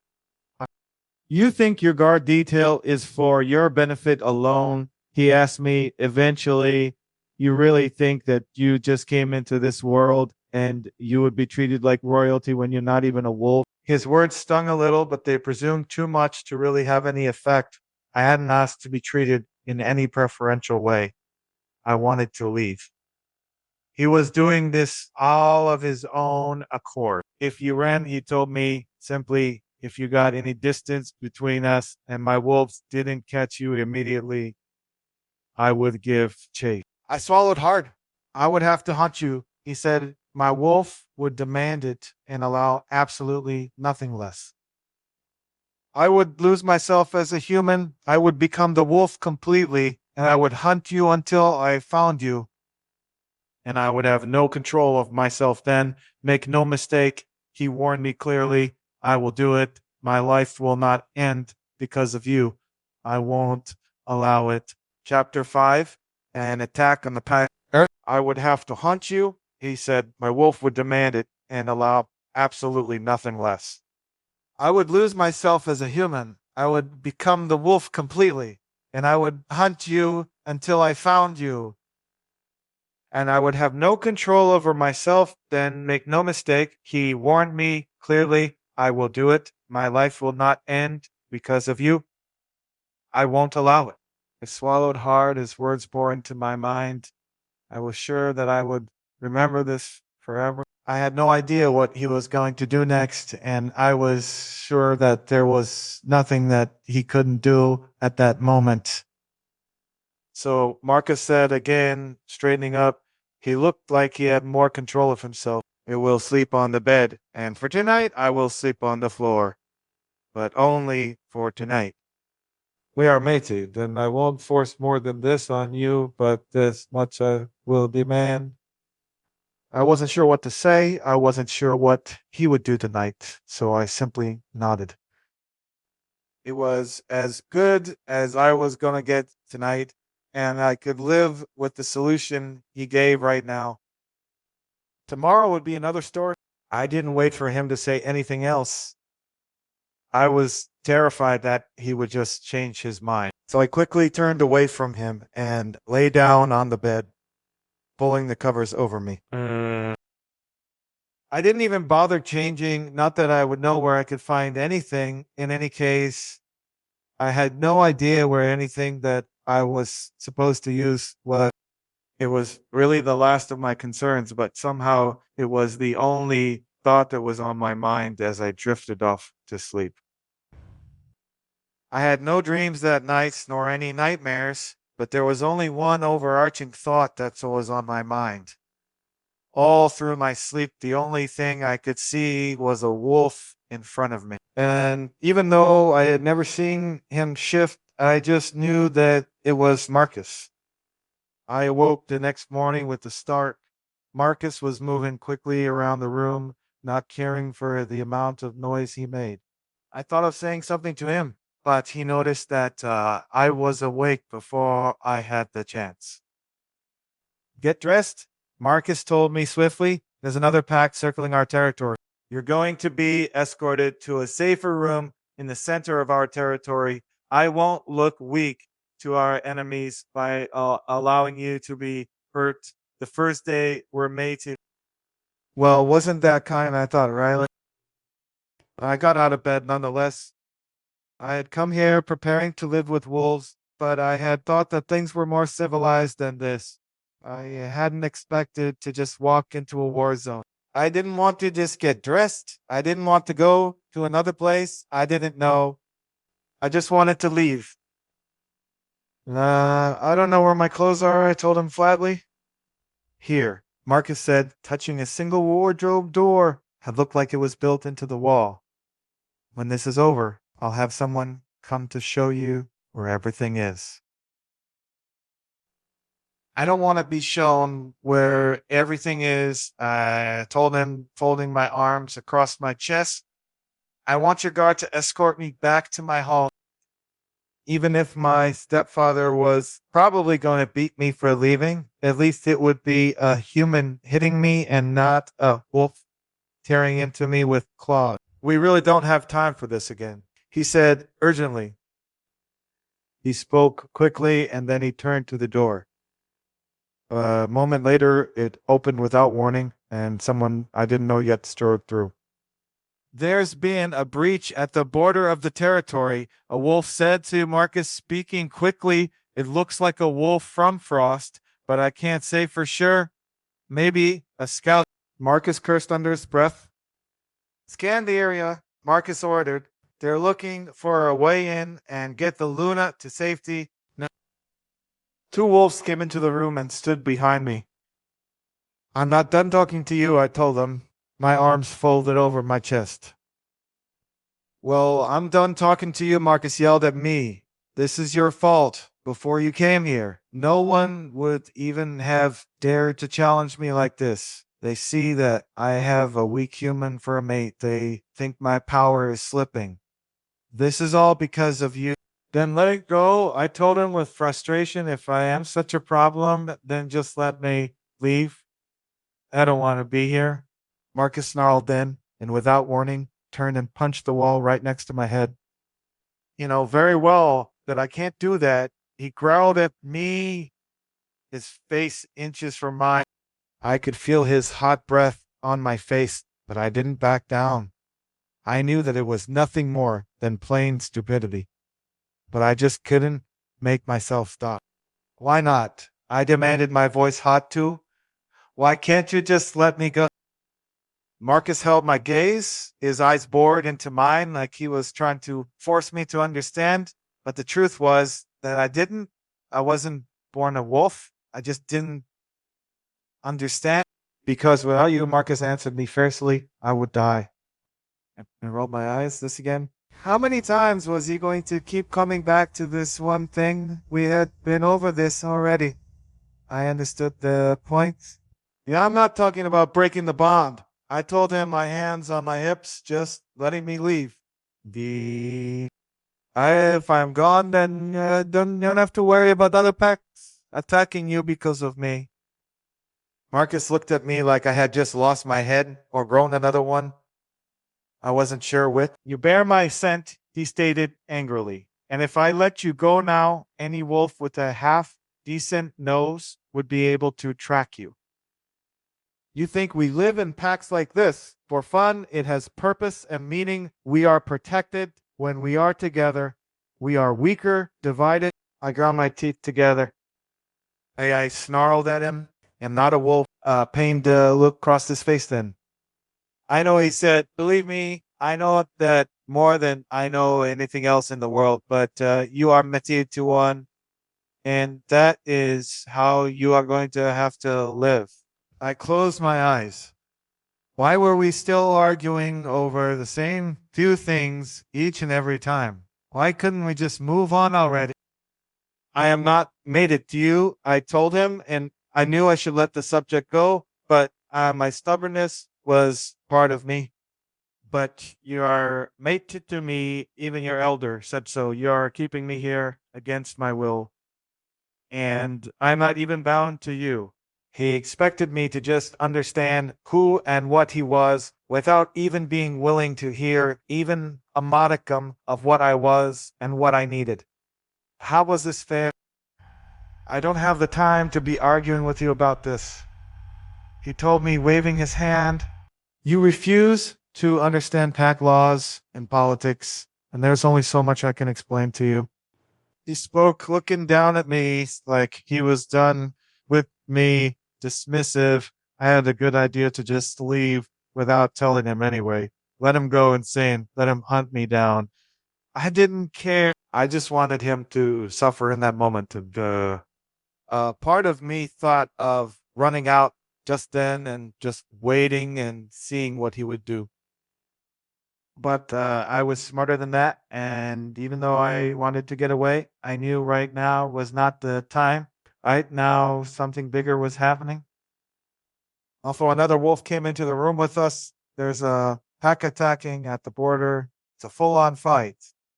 You think your guard detail is for your benefit alone? He asked me eventually. You really think that you just came into this world and you would be treated like royalty when you're not even a wolf? His words stung a little, but they presumed too much to really have any effect. I hadn't asked to be treated in any preferential way. I wanted to leave. He was doing this all of his own accord. If you ran, he told me simply, if you got any distance between us and my wolves didn't catch you immediately, I would give chase. I swallowed hard. I would have to hunt you. He said, my wolf would demand it and allow absolutely nothing less. I would lose myself as a human. I would become the wolf completely, and I would hunt you until I found you. And I would have no control of myself then. Make no mistake, he warned me clearly. I will do it. My life will not end because of you. I won't allow it. Chapter 5, an attack on the planet Earth. I would have to hunt you, he said. My wolf would demand it and allow absolutely nothing less. I would lose myself as a human. I would become the wolf completely, and I would hunt you until I found you. And I would have no control over myself. Then make no mistake, he warned me clearly, I will do it. My life will not end because of you. I won't allow it. I swallowed hard as words poured into my mind. I was sure that I would remember this forever. I had no idea what he was going to do next, and I was sure that there was nothing that he couldn't do at that moment. So Marcus said again, straightening up, he looked like he had more control of himself. I will sleep on the bed, and for tonight I will sleep on the floor, but only for tonight. We are mated, and I won't force more than this on you, but this much I will demand. I wasn't sure what to say. I wasn't sure what he would do tonight, so I simply nodded. It was as good as I was going to get tonight, and I could live with the solution he gave right now. Tomorrow would be another story. I didn't wait for him to say anything else. I was terrified that he would just change his mind. So I quickly turned away from him and lay down on the bed, pulling the covers over me. I didn't even bother changing, not that I would know where I could find anything. In any case, I had no idea where anything that I was supposed to use was. It was really the last of my concerns, but somehow it was the only thought that was on my mind as I drifted off to sleep. I had no dreams that night, nor any nightmares, but there was only one overarching thought that was on my mind. All through my sleep, the only thing I could see was a wolf in front of me. And even though I had never seen him shift, I just knew that it was Marcus. I awoke the next morning with a start. Marcus was moving quickly around the room, not caring for the amount of noise he made. I thought of saying something to him, but he noticed that I was awake before I had the chance. Get dressed, Marcus told me swiftly. There's another pack circling our territory. You're going to be escorted to a safer room in the center of our territory. I won't look weak to our enemies by allowing you to be hurt the first day we're mated. Well, wasn't that kind? I thought, Riley. I got out of bed nonetheless. I had come here preparing to live with wolves, but I had thought that things were more civilized than this. I hadn't expected to just walk into a war zone. I didn't want to just get dressed. I didn't want to go to another place. I didn't know. I just wanted to leave. I don't know where my clothes are, I told him flatly. Here, Marcus said, touching a single wardrobe door that looked like it was built into the wall. When this is over, I'll have someone come to show you where everything is. I don't want to be shown where everything is. I told him, folding my arms across my chest. I want your guard to escort me back to my home. Even if my stepfather was probably going to beat me for leaving, at least it would be a human hitting me and not a wolf tearing into me with claws. We really don't have time for this again, he said urgently. He spoke quickly and then he turned to the door. A moment later, it opened without warning and someone I didn't know yet strode through. There's been a breach at the border of the territory, a wolf said to Marcus, speaking quickly. It looks like a wolf from Frost, but I can't say for sure. Maybe a scout. Marcus cursed under his breath. Scan the area, Marcus ordered. They're looking for a way in and get the Luna to safety. No. Two wolves came into the room and stood behind me. I'm not done talking to you, I told them, my arms folded over my chest. Well, I'm done talking to you, Marcus yelled at me. This is your fault. Before you came here, no one would even have dared to challenge me like this. They see that I have a weak human for a mate. They think my power is slipping. This is all because of you. Then let it go, I told him with frustration. If I am such a problem, then just let me leave. I don't want to be here. Marcus snarled then, and without warning, turned and punched the wall right next to my head. You know very well that I can't do that. He growled at me, his face inches from mine. I could feel his hot breath on my face, but I didn't back down. I knew that it was nothing more than plain stupidity. But I just couldn't make myself stop. Why not? I demanded, my voice hot too. Why can't you just let me go? Marcus held my gaze, his eyes bored into mine like he was trying to force me to understand. But the truth was that I wasn't born a wolf. I just didn't understand. Because without you, Marcus answered me fiercely, I would die. I rolled my eyes. This again. How many times was he going to keep coming back to this one thing? We had been over this already. I understood the point. Yeah, I'm not talking about breaking the bond. I told him, my hands on my hips, just letting me leave. If I'm gone, then don't have to worry about other packs attacking you because of me. Marcus looked at me like I had just lost my head or grown another one. I wasn't sure which. You bear my scent, he stated angrily. And if I let you go now, any wolf with a half-decent nose would be able to track you. You think we live in packs like this? For fun, it has purpose and meaning. We are protected when we are together. We are weaker, divided. I ground my teeth together. I snarled at him. I'm not a wolf. Pained look crossed his face then. I know, he said. Believe me, I know that more than I know anything else in the world, but you are mated to one, and that is how you are going to have to live. I closed my eyes. Why were we still arguing over the same few things each and every time? Why couldn't we just move on already? I am not mated to you, I told him, and I knew I should let the subject go, but my stubbornness was part of me. But you are mated to me, even your elder said so. You are keeping me here against my will. And I'm not even bound to you. He expected me to just understand who and what he was without even being willing to hear even a modicum of what I was and what I needed. How was this fair? I don't have the time to be arguing with you about this, he told me, waving his hand. You refuse to understand pack laws and politics, and there's only so much I can explain to you. He spoke looking down at me like he was done with me, dismissive. I had a good idea to just leave without telling him anyway. Let him go insane. Let him hunt me down. I didn't care. I just wanted him to suffer in that moment. Part of me thought of running out just then and just waiting and seeing what he would do. But I was smarter than that. And even though I wanted to get away, I knew right now was not the time. Right now, something bigger was happening. Also, another wolf came into the room with us. There's a pack attacking at the border. It's a full on fight.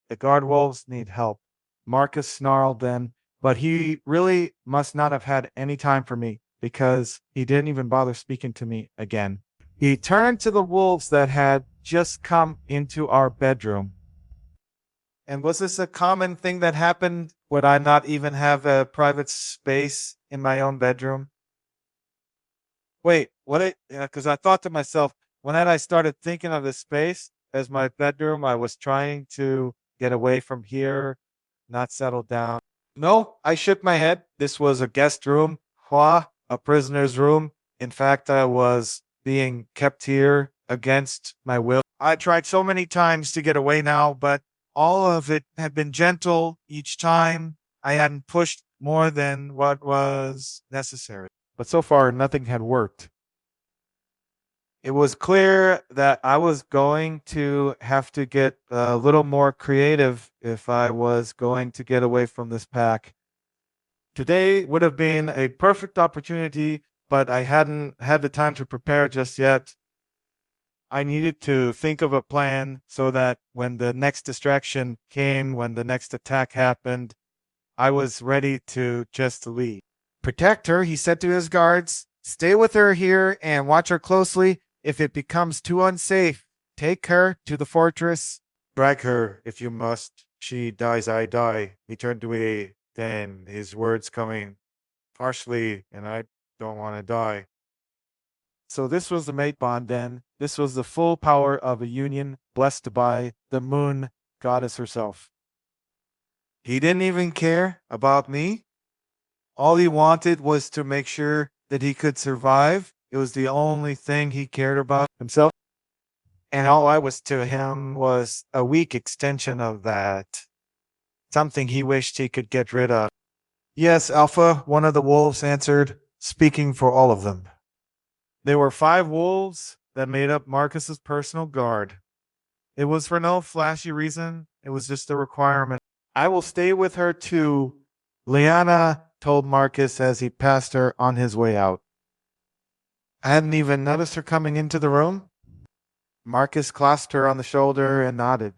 The guard wolves need help. Marcus snarled then, but he really must not have had any time for me because he didn't even bother speaking to me again. He turned to the wolves that had just come into our bedroom. And was this a common thing that happened? Would I not even have a private space in my own bedroom? Wait, what? Because I thought to myself, when I started thinking of this space as my bedroom, I was trying to get away from here, not settle down. No, I shook my head. This was a guest room, a prisoner's room. In fact, I was being kept here against my will. I tried so many times to get away now, but all of it had been gentle each time. I hadn't pushed more than what was necessary. But so far, nothing had worked. It was clear that I was going to have to get a little more creative if I was going to get away from this pack. Today would have been a perfect opportunity, but I hadn't had the time to prepare just yet. I needed to think of a plan so that when the next distraction came, when the next attack happened, I was ready to just leave. Protect her, he said to his guards. Stay with her here and watch her closely. If it becomes too unsafe, take her to the fortress. Drag her if you must. She dies, I die. He turned away, then his words coming harshly, and I don't want to die. So this was the mate bond then. This was the full power of a union blessed by the moon goddess herself. He didn't even care about me. All he wanted was to make sure that he could survive. It was the only thing he cared about himself. And all I was to him was a weak extension of that. Something he wished he could get rid of. Yes, Alpha, one of the wolves answered, speaking for all of them. There were 5 wolves that made up Marcus's personal guard. It was for no flashy reason. It was just a requirement. I will stay with her too, Liana told Marcus as he passed her on his way out. I hadn't even noticed her coming into the room. Marcus clasped her on the shoulder and nodded.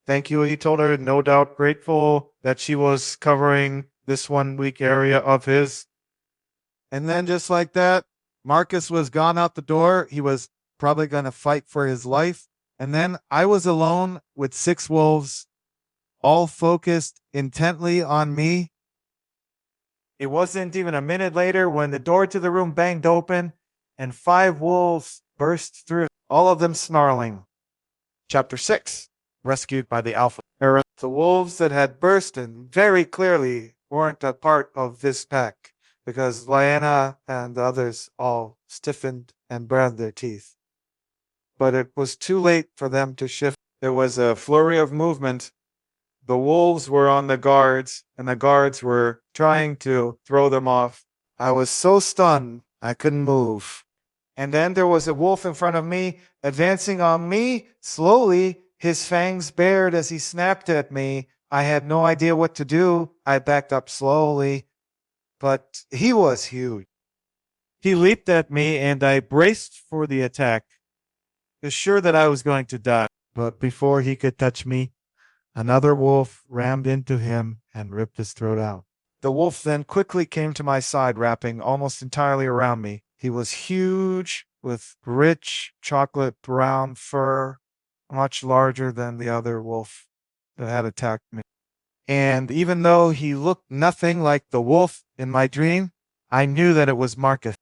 Thank you, he told her, no doubt grateful that she was covering this one weak area of his. And then just like that, Marcus was gone out the door. He was probably going to fight for his life. And then I was alone with 6 wolves, all focused intently on me. It wasn't even a minute later when the door to the room banged open and 5 wolves burst through, all of them snarling. Chapter 6, Rescued by the Alpha. The wolves that had burst in very clearly weren't a part of this pack because Lyanna and the others all stiffened and bared their teeth. But it was too late for them to shift. There was a flurry of movement. The wolves were on the guards, and the guards were trying to throw them off. I was so stunned, I couldn't move. And then there was a wolf in front of me, advancing on me slowly, his fangs bared as he snapped at me. I had no idea what to do. I backed up slowly, but he was huge. He leaped at me, and I braced for the attack, sure that I was going to die. But before he could touch me, another wolf rammed into him and ripped his throat out. The wolf then quickly came to my side, wrapping almost entirely around me. He was huge, with rich chocolate brown fur, much larger than the other wolf that had attacked me. And even though he looked nothing like the wolf in my dream, I knew that it was Marcus.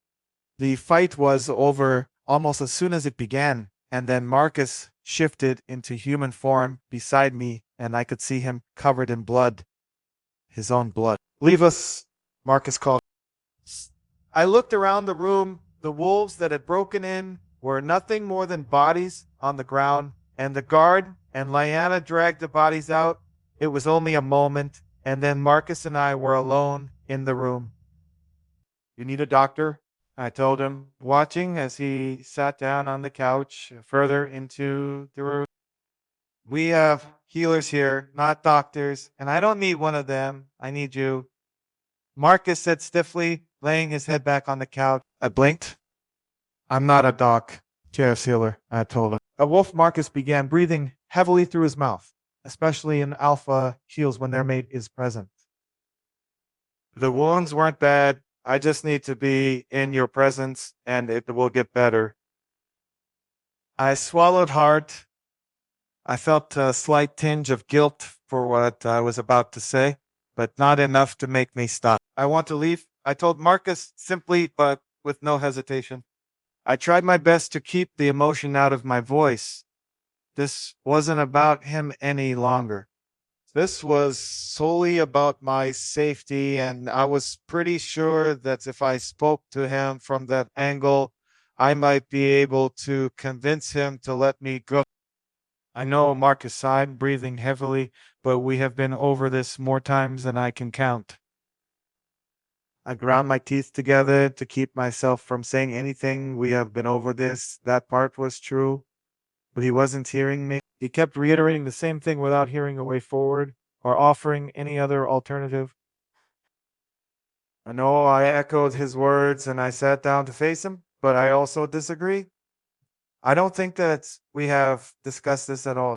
The fight was over almost as soon as it began, and then Marcus shifted into human form beside me, and I could see him covered in blood, his own blood. Leave us, Marcus called. I looked around the room. The wolves that had broken in were nothing more than bodies on the ground, and the guard and Lyanna dragged the bodies out. It was only a moment, and then Marcus and I were alone in the room. "You need a doctor?" I told him, watching as he sat down on the couch further into the room. "We have healers here, not doctors, and I don't need one of them. I need you." Marcus said stiffly, laying his head back on the couch. I blinked. "I'm not a doc, chaos healer," I told him. A wolf Marcus began breathing heavily through his mouth, especially in alpha heals when their mate is present. "The wounds weren't bad. I just need to be in your presence and it will get better." I swallowed hard. I felt a slight tinge of guilt for what I was about to say, but not enough to make me stop. "I want to leave," I told Marcus simply, but with no hesitation. I tried my best to keep the emotion out of my voice. This wasn't about him any longer. This was solely about my safety, and I was pretty sure that if I spoke to him from that angle, I might be able to convince him to let me go. I know Marcus sighed, breathing heavily, but we have been over this more times than I can count. I ground my teeth together to keep myself from saying anything. "We have been over this." That part was true, but he wasn't hearing me. He kept reiterating the same thing without hearing a way forward or offering any other alternative. I know I echoed his words and I sat down to face him, but I also disagree. I don't think that we have discussed this at all.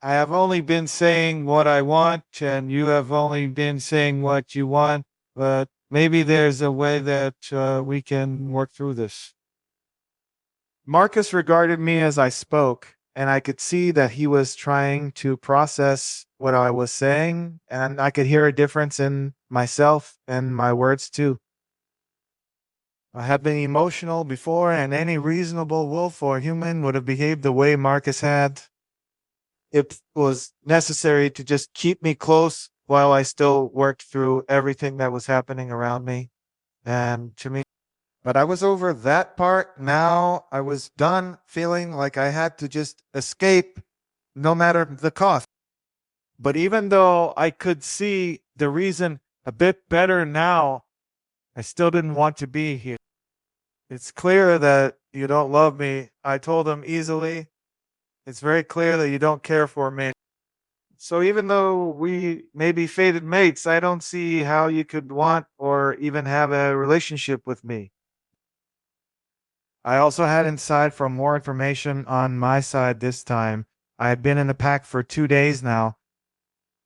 I have only been saying what I want, and you have only been saying what you want, but maybe there's a way that we can work through this. Marcus regarded me as I spoke, and I could see that he was trying to process what I was saying, and I could hear a difference in myself and my words too. I had been emotional before, and any reasonable wolf or human would have behaved the way Marcus had. It was necessary to just keep me close while I still worked through everything that was happening around me. And to me, but I was over that part. Now I was done feeling like I had to just escape no matter the cost. But even though I could see the reason a bit better now, I still didn't want to be here. "It's clear that you don't love me," I told him easily. "It's very clear that you don't care for me. So even though we may be fated mates, I don't see how you could want or even have a relationship with me." I also had insight from more information on my side this time. I had been in the pack for 2 days now,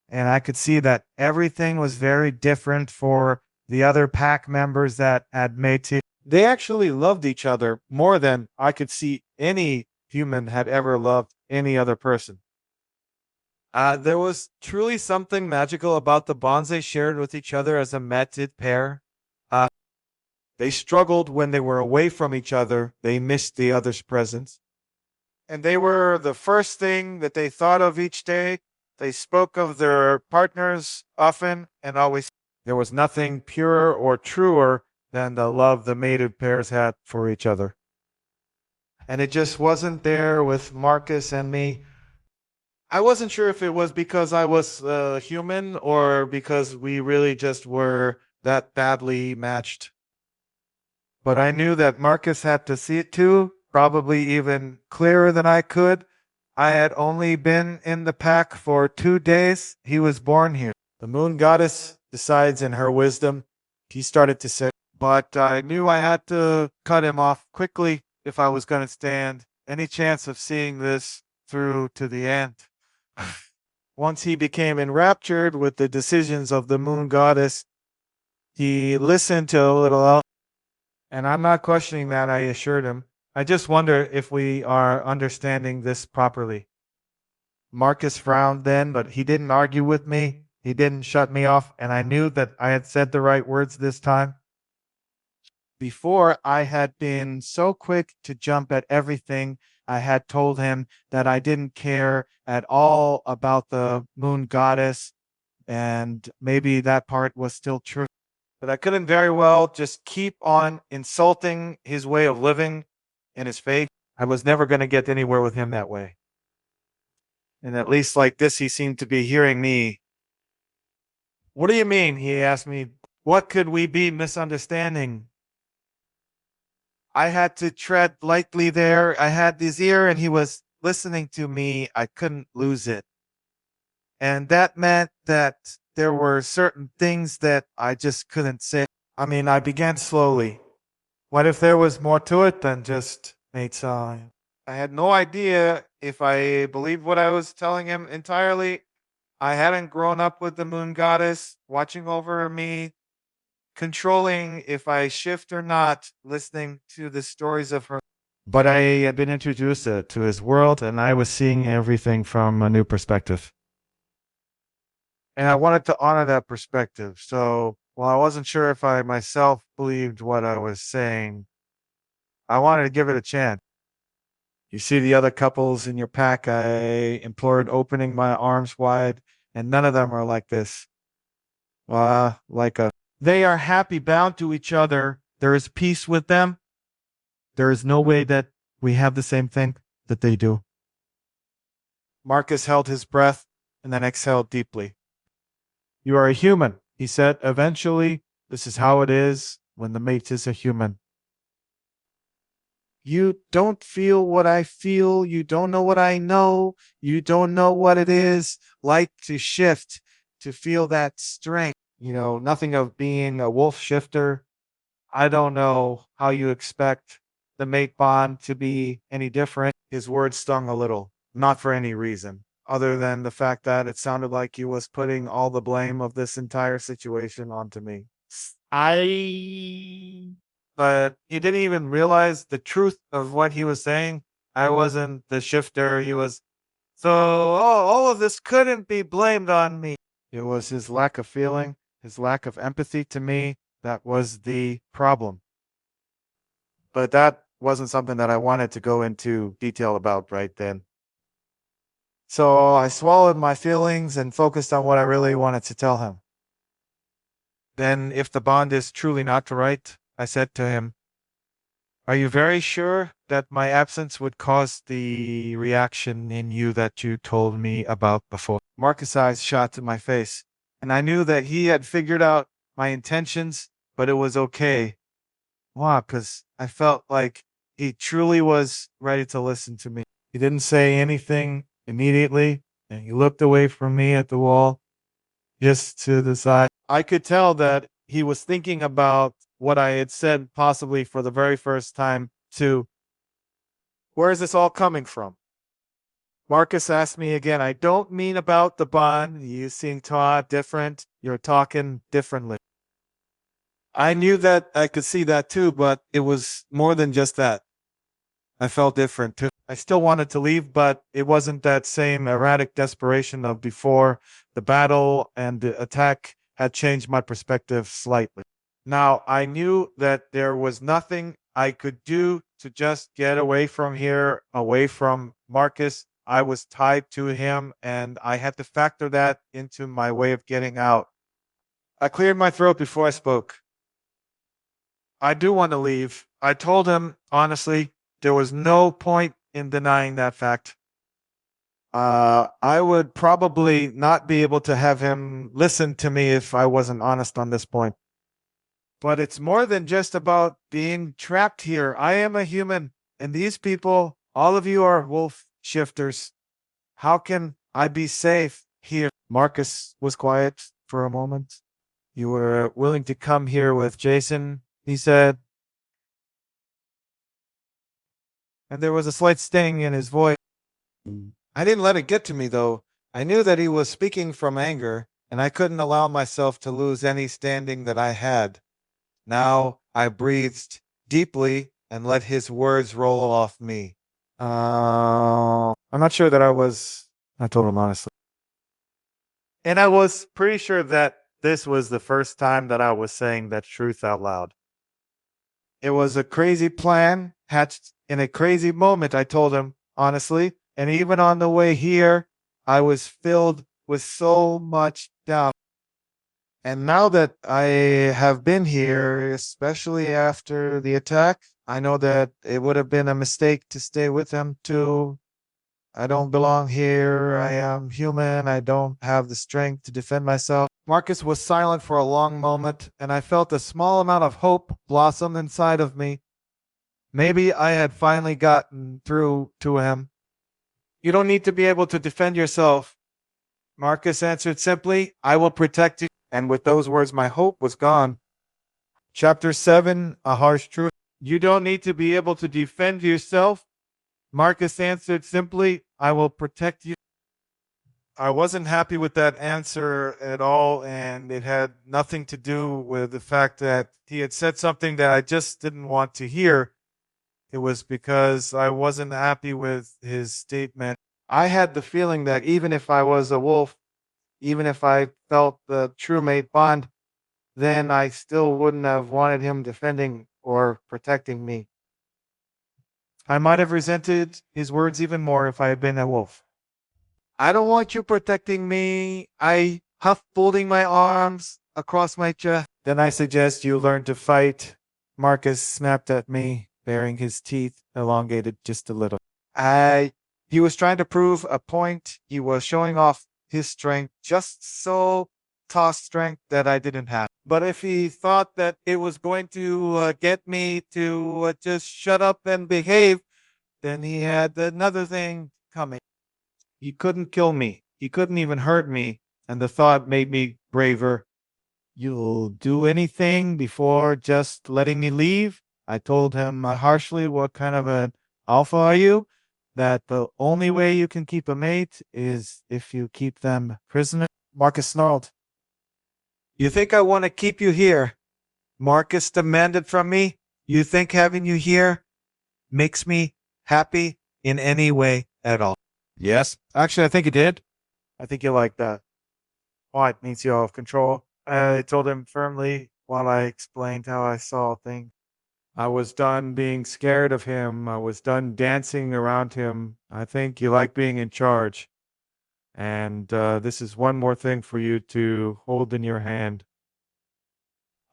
and I could see that everything was very different for the other pack members that had made it. They actually loved each other more than I could see any human had ever loved any other person. There was truly something magical about the bonds they shared with each other as a mated pair. Uh, they struggled when they were away from each other. They missed the other's presence. And they were the first thing that they thought of each day. They spoke of their partners often and always. There was nothing purer or truer than the love the mated pairs had for each other. And it just wasn't there with Marcus and me. I wasn't sure if it was because I was human or because we really just were that badly matched. But I knew that Marcus had to see it too, probably even clearer than I could. I had only been in the pack for 2 days. He was born here. The moon goddess decides in her wisdom, he started to say, but I knew I had to cut him off quickly if I was going to stand any chance of seeing this through to the end. Once he became enraptured with the decisions of the moon goddess, he listened to a little else. And I'm not questioning that, I assured him. I just wonder if we are understanding this properly. Marcus frowned then, but he didn't argue with me. He didn't shut me off, and I knew that I had said the right words this time. Before, I had been so quick to jump at everything. I had told him that I didn't care at all about the moon goddess, and maybe that part was still true. But I couldn't very well just keep on insulting his way of living and his faith. I was never going to get anywhere with him that way. And at least like this, he seemed to be hearing me. What do you mean? He asked me. What could we be misunderstanding? I had to tread lightly there. I had his ear and he was listening to me. I couldn't lose it. And that meant that there were certain things that I just couldn't say. I mean, I began slowly. What if there was more to it than just mate time? I had no idea if I believed what I was telling him entirely. I hadn't grown up with the moon goddess watching over me, controlling if I shift or not, listening to the stories of her. But I had been introduced to his world, and I was seeing everything from a new perspective. And I wanted to honor that perspective. So while I wasn't sure if I myself believed what I was saying, I wanted to give it a chance. You see the other couples in your pack, I implored, opening my arms wide, and none of them are like this. They are happy, bound to each other. There is peace with them. There is no way that we have the same thing that they do. Marcus held his breath and then exhaled deeply. You are a human, he said. Eventually, this is how it is when the mate is a human. You don't feel what I feel. You don't know what I know. You don't know what it is like to shift, to feel that strength. You know, nothing of being a wolf shifter. I don't know how you expect the mate bond to be any different. His words stung a little, not for any reason, other than the fact that it sounded like he was putting all the blame of this entire situation onto me. But he didn't even realize the truth of what he was saying. I wasn't the shifter. He was. So all of this couldn't be blamed on me. It was his lack of feeling, his lack of empathy to me. That was the problem. But that wasn't something that I wanted to go into detail about right then. So I swallowed my feelings and focused on what I really wanted to tell him. Then, if the bond is truly not right, I said to him, are you very sure that my absence would cause the reaction in you that you told me about before? Marcus' eyes shot to my face, and I knew that he had figured out my intentions, but it was okay. Why? Because I felt like he truly was ready to listen to me. He didn't say anything immediately, and he looked away from me at the wall, just to the side. I could tell that he was thinking about what I had said, possibly for the very first time, too. Where is this all coming from? Marcus asked me again. I don't mean about the bond. You seem different. You're talking differently. I knew that I could see that too, but it was more than just that. I felt different too. I still wanted to leave, but it wasn't that same erratic desperation of before. The battle and the attack had changed my perspective slightly. Now, I knew that there was nothing I could do to just get away from here, away from Marcus. I was tied to him, and I had to factor that into my way of getting out. I cleared my throat before I spoke. I do want to leave. I told him, honestly, there was no point in denying that fact. I would probably not be able to have him listen to me if I wasn't honest on this point. But it's more than just about being trapped here. I am a human, and these people, all of you are wolf shifters. How can I be safe here? Marcus was quiet for a moment. You were willing to come here with Jason, he said. And there was a slight sting in his voice. I didn't let it get to me, though. I knew that he was speaking from anger, and I couldn't allow myself to lose any standing that I had. Now I breathed deeply and let his words roll off me. I'm not sure that I told him honestly. And I was pretty sure that this was the first time that I was saying that truth out loud. It was a crazy plan hatched in a crazy moment, I told him, honestly. And even on the way here, I was filled with so much doubt. And now that I have been here, especially after the attack, I know that it would have been a mistake to stay with him too. I don't belong here. I am human. I don't have the strength to defend myself. Marcus was silent for a long moment, and I felt a small amount of hope blossom inside of me. Maybe I had finally gotten through to him. You don't need to be able to defend yourself, Marcus answered simply. I will protect you. And with those words, my hope was gone. Chapter 7, A Harsh Truth. You don't need to be able to defend yourself, Marcus answered simply. I will protect you. I wasn't happy with that answer at all, and it had nothing to do with the fact that he had said something that I just didn't want to hear. It was because I wasn't happy with his statement. I had the feeling that even if I was a wolf, even if I felt the true mate bond, then I still wouldn't have wanted him defending or protecting me. I might have resented his words even more if I had been a wolf. I don't want you protecting me. I huffed, folding my arms across my chest. Then I suggest you learn to fight. Marcus snapped at me, baring his teeth, elongated just a little. He was trying to prove a point. He was showing off his strength, just so tossed strength that I didn't have. But if he thought that it was going to get me to just shut up and behave, then he had another thing coming. He couldn't kill me. He couldn't even hurt me. And the thought made me braver. You'll do anything before just letting me leave? I told him harshly, what kind of an alpha are you? That the only way you can keep a mate is if you keep them prisoner. Marcus snarled. You think I want to keep you here? Marcus demanded from me. You think having you here makes me happy in any way at all? Yes. Actually, I think he did. I think you like that. Why? It means you have control. I told him firmly while I explained how I saw things. I was done being scared of him. I was done dancing around him. I think you like being in charge. And this is one more thing for you to hold in your hand.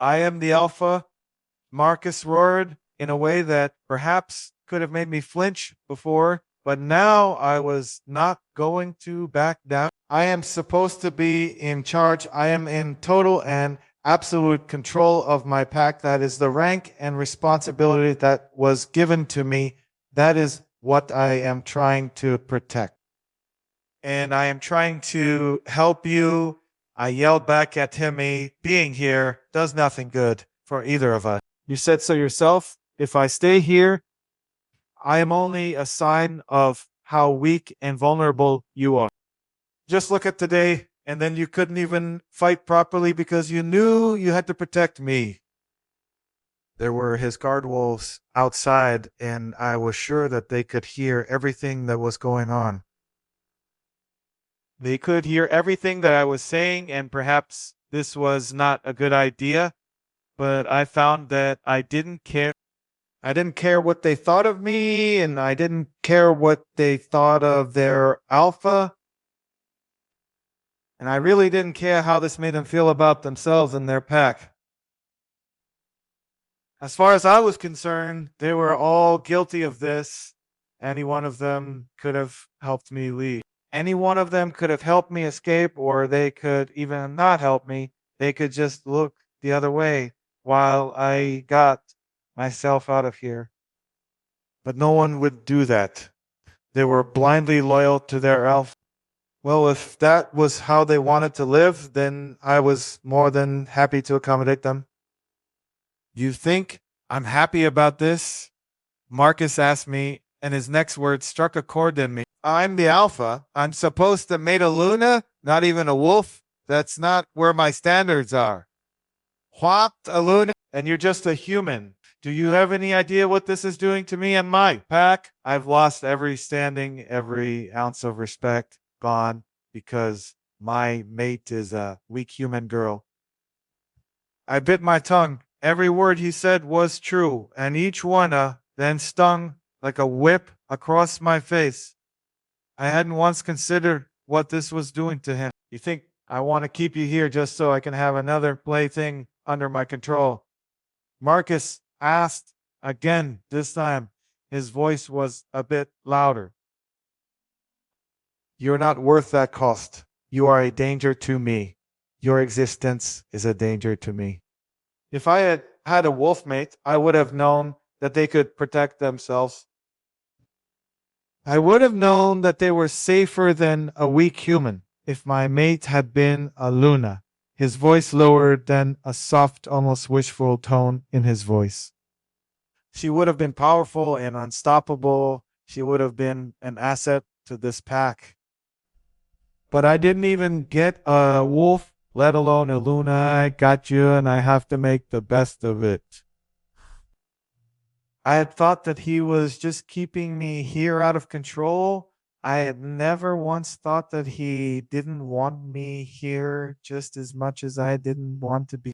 I am the alpha, Marcus roared in a way that perhaps could have made me flinch before, but now I was not going to back down. I am supposed to be in charge. I am in total and absolute control of my pack. That is the rank and responsibility that was given to me. That is what I am trying to protect. And I am trying to help you. I yelled back at Timmy. Being here does nothing good for either of us. You said so yourself. If I stay here, I am only a sign of how weak and vulnerable you are. Just look at today, and then you couldn't even fight properly because you knew you had to protect me. There were his guard wolves outside, and I was sure that they could hear everything that was going on. They could hear everything that I was saying, and perhaps this was not a good idea, but I found that I didn't care. I didn't care what they thought of me, and I didn't care what they thought of their alpha. And I really didn't care how this made them feel about themselves and their pack. As far as I was concerned, they were all guilty of this. Any one of them could have helped me leave. Any one of them could have helped me escape, or they could even not help me. They could just look the other way while I got myself out of here. But no one would do that. They were blindly loyal to their alpha. Well, if that was how they wanted to live, then I was more than happy to accommodate them. You think I'm happy about this? Marcus asked me, and his next words struck a chord in me. I'm the alpha. I'm supposed to mate a Luna, not even a wolf. That's not where my standards are. What, a Luna? And you're just a human. Do you have any idea what this is doing to me and my pack? I've lost every standing, every ounce of respect gone because my mate is a weak human girl. I bit my tongue. Every word he said was true, and each one then stung like a whip across my face. I hadn't once considered what this was doing to him. You think I want to keep you here just so I can have another plaything under my control. Marcus asked again. This time, his voice was a bit louder. You're not worth that cost. You are a danger to me. Your existence is a danger to me. If I had had a wolf mate, I would have known that they could protect themselves. I would have known that they were safer than a weak human if my mate had been a Luna. His voice lowered, then a soft, almost wishful tone in his voice. She would have been powerful and unstoppable. She would have been an asset to this pack. But I didn't even get a wolf, let alone a Luna. I got you, and I have to make the best of it. I had thought that he was just keeping me here out of control. I had never once thought that he didn't want me here just as much as I didn't want to be.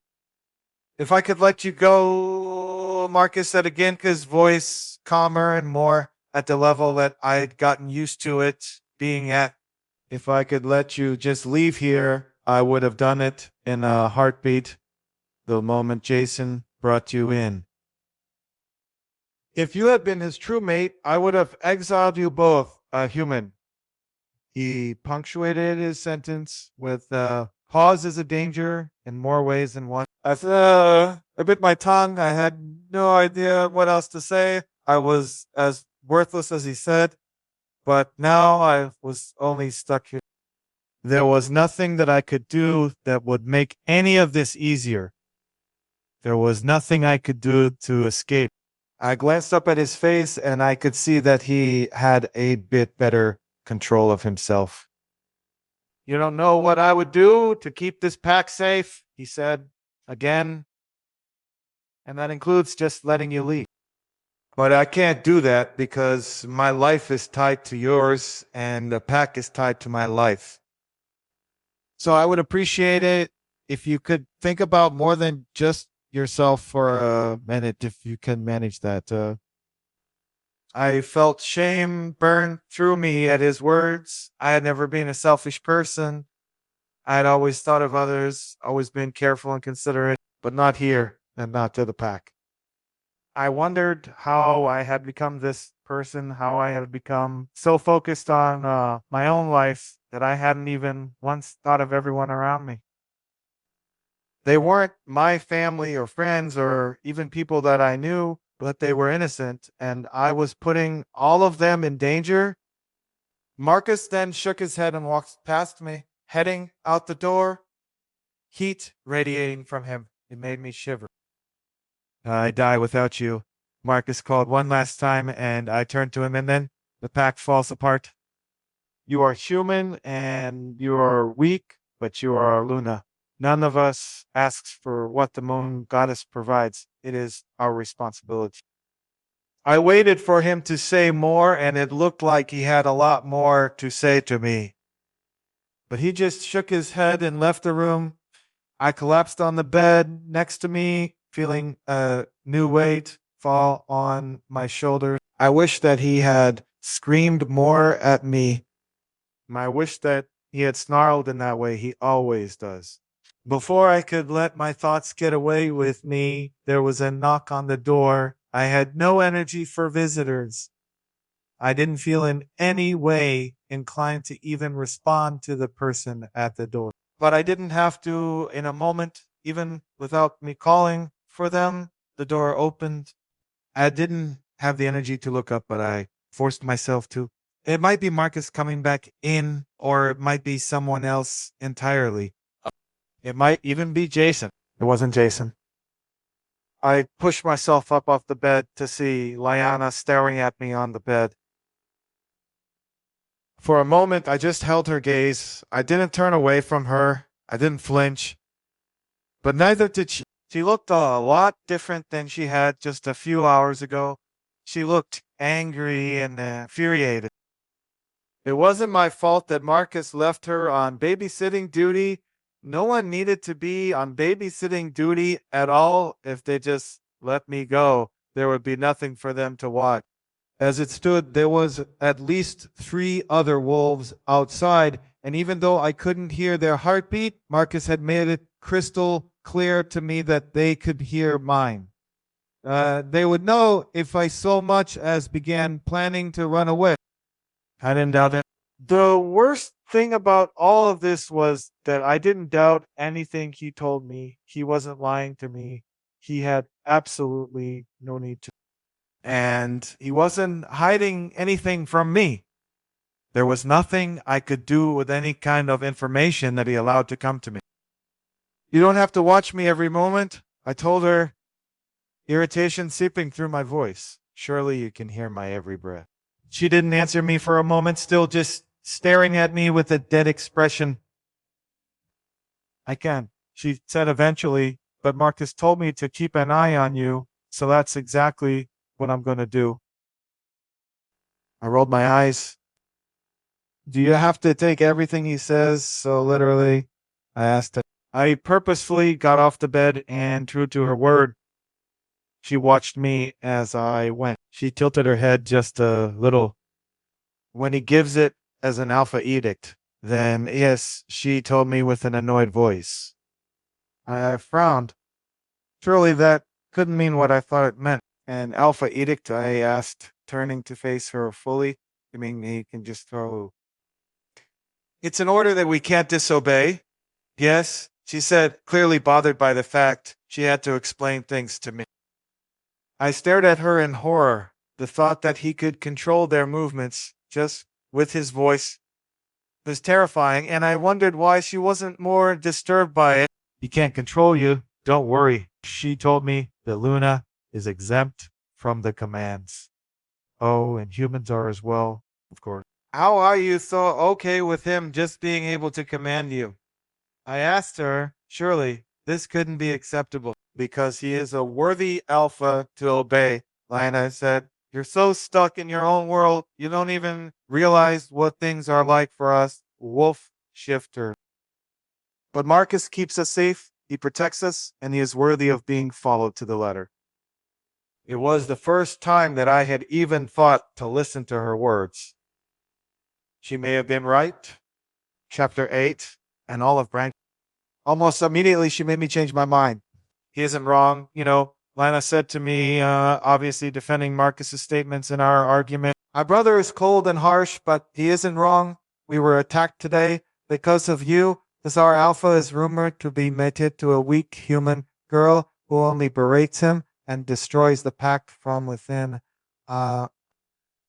If I could let you go, Marcus said again, his voice calmer and more at the level that I'd gotten used to it being at. If I could let you just leave here, I would have done it in a heartbeat the moment Jason brought you in. If you had been his true mate, I would have exiled you both, a human. He punctuated his sentence with pause is a danger in more ways than one. I bit my tongue. I had no idea what else to say. I was as worthless as he said, but now I was only stuck here. There was nothing that I could do that would make any of this easier. There was nothing I could do to escape. I glanced up at his face and I could see that he had a bit better control of himself. You don't know what I would do to keep this pack safe, he said again. And that includes just letting you leave. But I can't do that because my life is tied to yours and the pack is tied to my life. So I would appreciate it if you could think about more than just yourself for a minute, if you can manage that. I felt shame burn through me at his words. I had never been a selfish person. I had always thought of others, always been careful and considerate, but not here and not to the pack. I wondered how I had become this person, how I had become so focused on my own life that I hadn't even once thought of everyone around me. They weren't my family or friends or even people that I knew, but they were innocent, and I was putting all of them in danger. Marcus then shook his head and walked past me, heading out the door, heat radiating from him. It made me shiver. I die without you, Marcus called one last time, and I turned to him, and then the pack falls apart. You are human, and you are weak, but you are Luna. None of us asks for what the moon goddess provides. It is our responsibility. I waited for him to say more, and it looked like he had a lot more to say to me. But he just shook his head and left the room. I collapsed on the bed next to me, feeling a new weight fall on my shoulders. I wish that he had screamed more at me. I wish that he had snarled in that way he always does. Before I could let my thoughts get away with me, there was a knock on the door. I had no energy for visitors. I didn't feel in any way inclined to even respond to the person at the door. But I didn't have to in a moment, even without me calling for them. The door opened. I didn't have the energy to look up, but I forced myself to. It might be Marcus coming back in, or it might be someone else entirely. It might even be Jason. It wasn't Jason. I pushed myself up off the bed to see Liana staring at me on the bed. For a moment, I just held her gaze. I didn't turn away from her. I didn't flinch. But neither did she. She looked a lot different than she had just a few hours ago. She looked angry and infuriated. It wasn't my fault that Marcus left her on babysitting duty. No one needed to be on babysitting duty at all. If they just let me go, there would be nothing for them to watch. As it stood, there was at least 3 other wolves outside, And even though I couldn't hear their heartbeat, Marcus had made it crystal clear to me that they could hear mine. They would know if I so much as began planning to run away. I didn't doubt it. The worst thing about all of this was that I didn't doubt anything he told me. He wasn't lying to me. He had absolutely no need to. And he wasn't hiding anything from me. There was nothing I could do with any kind of information that he allowed to come to me. You don't have to watch me every moment, I told her, irritation seeping through my voice. Surely you can hear my every breath. She didn't answer me for a moment, still just staring at me with a dead expression. I can, she said eventually, but Marcus told me to keep an eye on you, so that's exactly what I'm going to do. I rolled my eyes. Do you have to take everything he says so literally? I asked her. I purposefully got off the bed and, true to her word, she watched me as I went. She tilted her head just a little. When he gives it as an alpha edict, then yes, she told me with an annoyed voice. I frowned. Surely that couldn't mean what I thought it meant. An alpha edict, I asked, turning to face her fully. I mean, he can just throw. It's an order that we can't disobey. Yes, she said, clearly bothered by the fact she had to explain things to me. I stared at her in horror. The thought that he could control their movements just with his voice was terrifying, and I wondered why she wasn't more disturbed by it. He can't control you. Don't worry. She told me that Luna is exempt from the commands. Oh, and humans are as well, of course. How are you so okay with him just being able to command you? I asked her, surely this couldn't be acceptable because he is a worthy alpha to obey. Lina said, you're so stuck in your own world, you don't even realize what things are like for us wolf shifters. But Marcus keeps us safe, he protects us, and he is worthy of being followed to the letter. It was the first time that I had even thought to listen to her words. She may have been right. Chapter 8, and Olive Branch. Almost immediately, she made me change my mind. He isn't wrong. Lana said to me, obviously defending Marcus's statements in our argument. My brother is cold and harsh, but he isn't wrong. We were attacked today because of you. This our alpha is rumored to be mated to a weak human girl who only berates him and destroys the pact from within.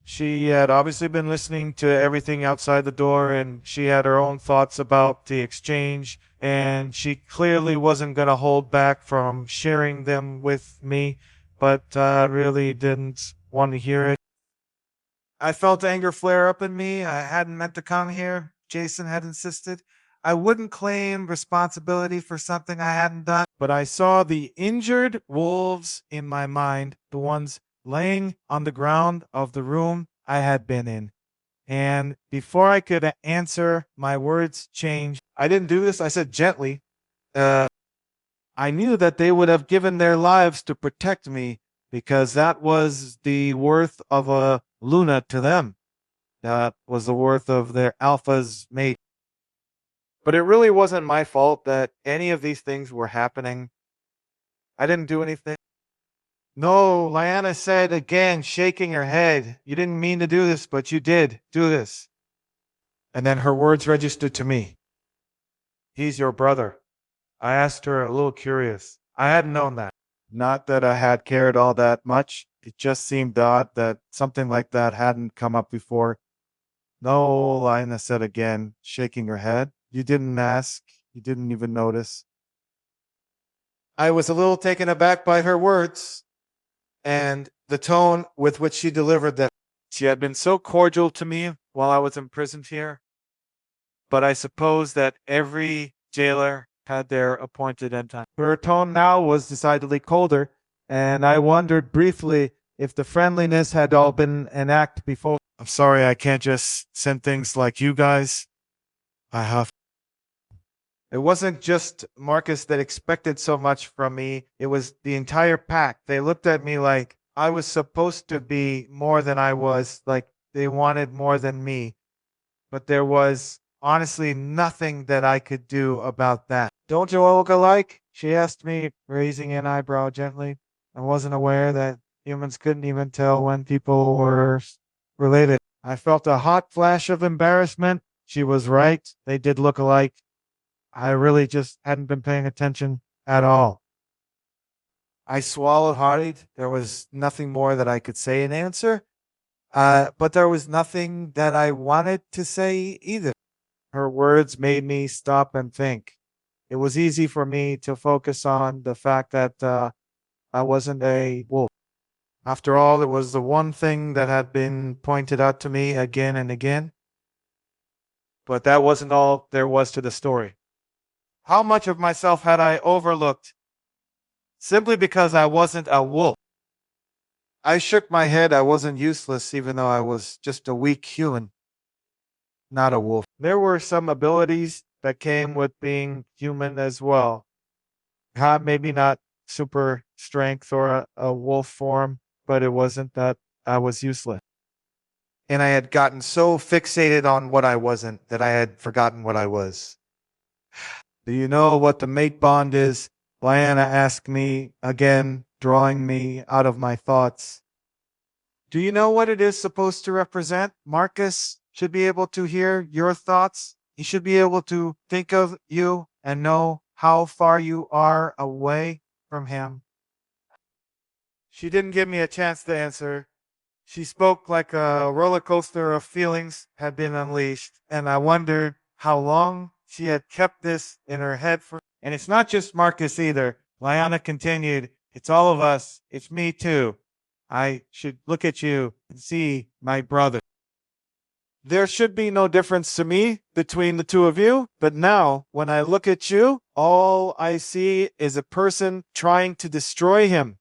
She had obviously been listening to everything outside the door, and she had her own thoughts about the exchange, and she clearly wasn't going to hold back from sharing them with me, but really didn't want to hear it. I felt anger flare up in me. I hadn't meant to come here. Jason had insisted. I wouldn't claim responsibility for something I hadn't done, but I saw the injured wolves in my mind, the ones laying on the ground of the room I had been in. And before I could answer, my words changed. I didn't do this. I said gently. I knew that they would have given their lives to protect me because that was the worth of a Luna to them. That was the worth of their alpha's mate. But it really wasn't my fault that any of these things were happening. I didn't do anything. No, Lyanna said again, shaking her head. You didn't mean to do this, but you did do this. And then her words registered to me. He's your brother. I asked her, a little curious. I hadn't known that. Not that I had cared all that much. It just seemed odd that something like that hadn't come up before. No, Lyanna said again, shaking her head. You didn't ask. You didn't even notice. I was a little taken aback by her words and the tone with which she delivered them. She had been so cordial to me while I was imprisoned here, but I suppose that every jailer had their appointed end time. Her tone now was decidedly colder, and I wondered briefly if the friendliness had all been an act before. I'm sorry I can't just send things like you guys. I have. It wasn't just Marcus that expected so much from me. It was the entire pack. They looked at me like I was supposed to be more than I was, like they wanted more than me. But there was honestly nothing that I could do about that. Don't you all look alike? She asked me, raising an eyebrow gently. I wasn't aware that humans couldn't even tell when people were related. I felt a hot flash of embarrassment. She was right. They did look alike. I really just hadn't been paying attention at all. I swallowed hard. There was nothing more that I could say in answer, but there was nothing that I wanted to say either. Her words made me stop and think. It was easy for me to focus on the fact that I wasn't a wolf. After all, it was the one thing that had been pointed out to me again and again. But that wasn't all there was to the story. How much of myself had I overlooked simply because I wasn't a wolf? I shook my head. I wasn't useless, even though I was just a weak human, not a wolf. There were some abilities that came with being human as well. Maybe not super strength or a wolf form, but it wasn't that I was useless. And I had gotten so fixated on what I wasn't that I had forgotten what I was. Do you know what the mate bond is? Diana asked me again, drawing me out of my thoughts. Do you know what it is supposed to represent? Marcus should be able to hear your thoughts. He should be able to think of you and know how far you are away from him. She didn't give me a chance to answer. She spoke like a roller coaster of feelings had been unleashed, and I wondered how long she had kept this in her head for. And it's not just Marcus either. Liana continued, it's all of us. It's me too. I should look at you and see my brother. There should be no difference to me between the two of you, but now, when I look at you, all I see is a person trying to destroy him,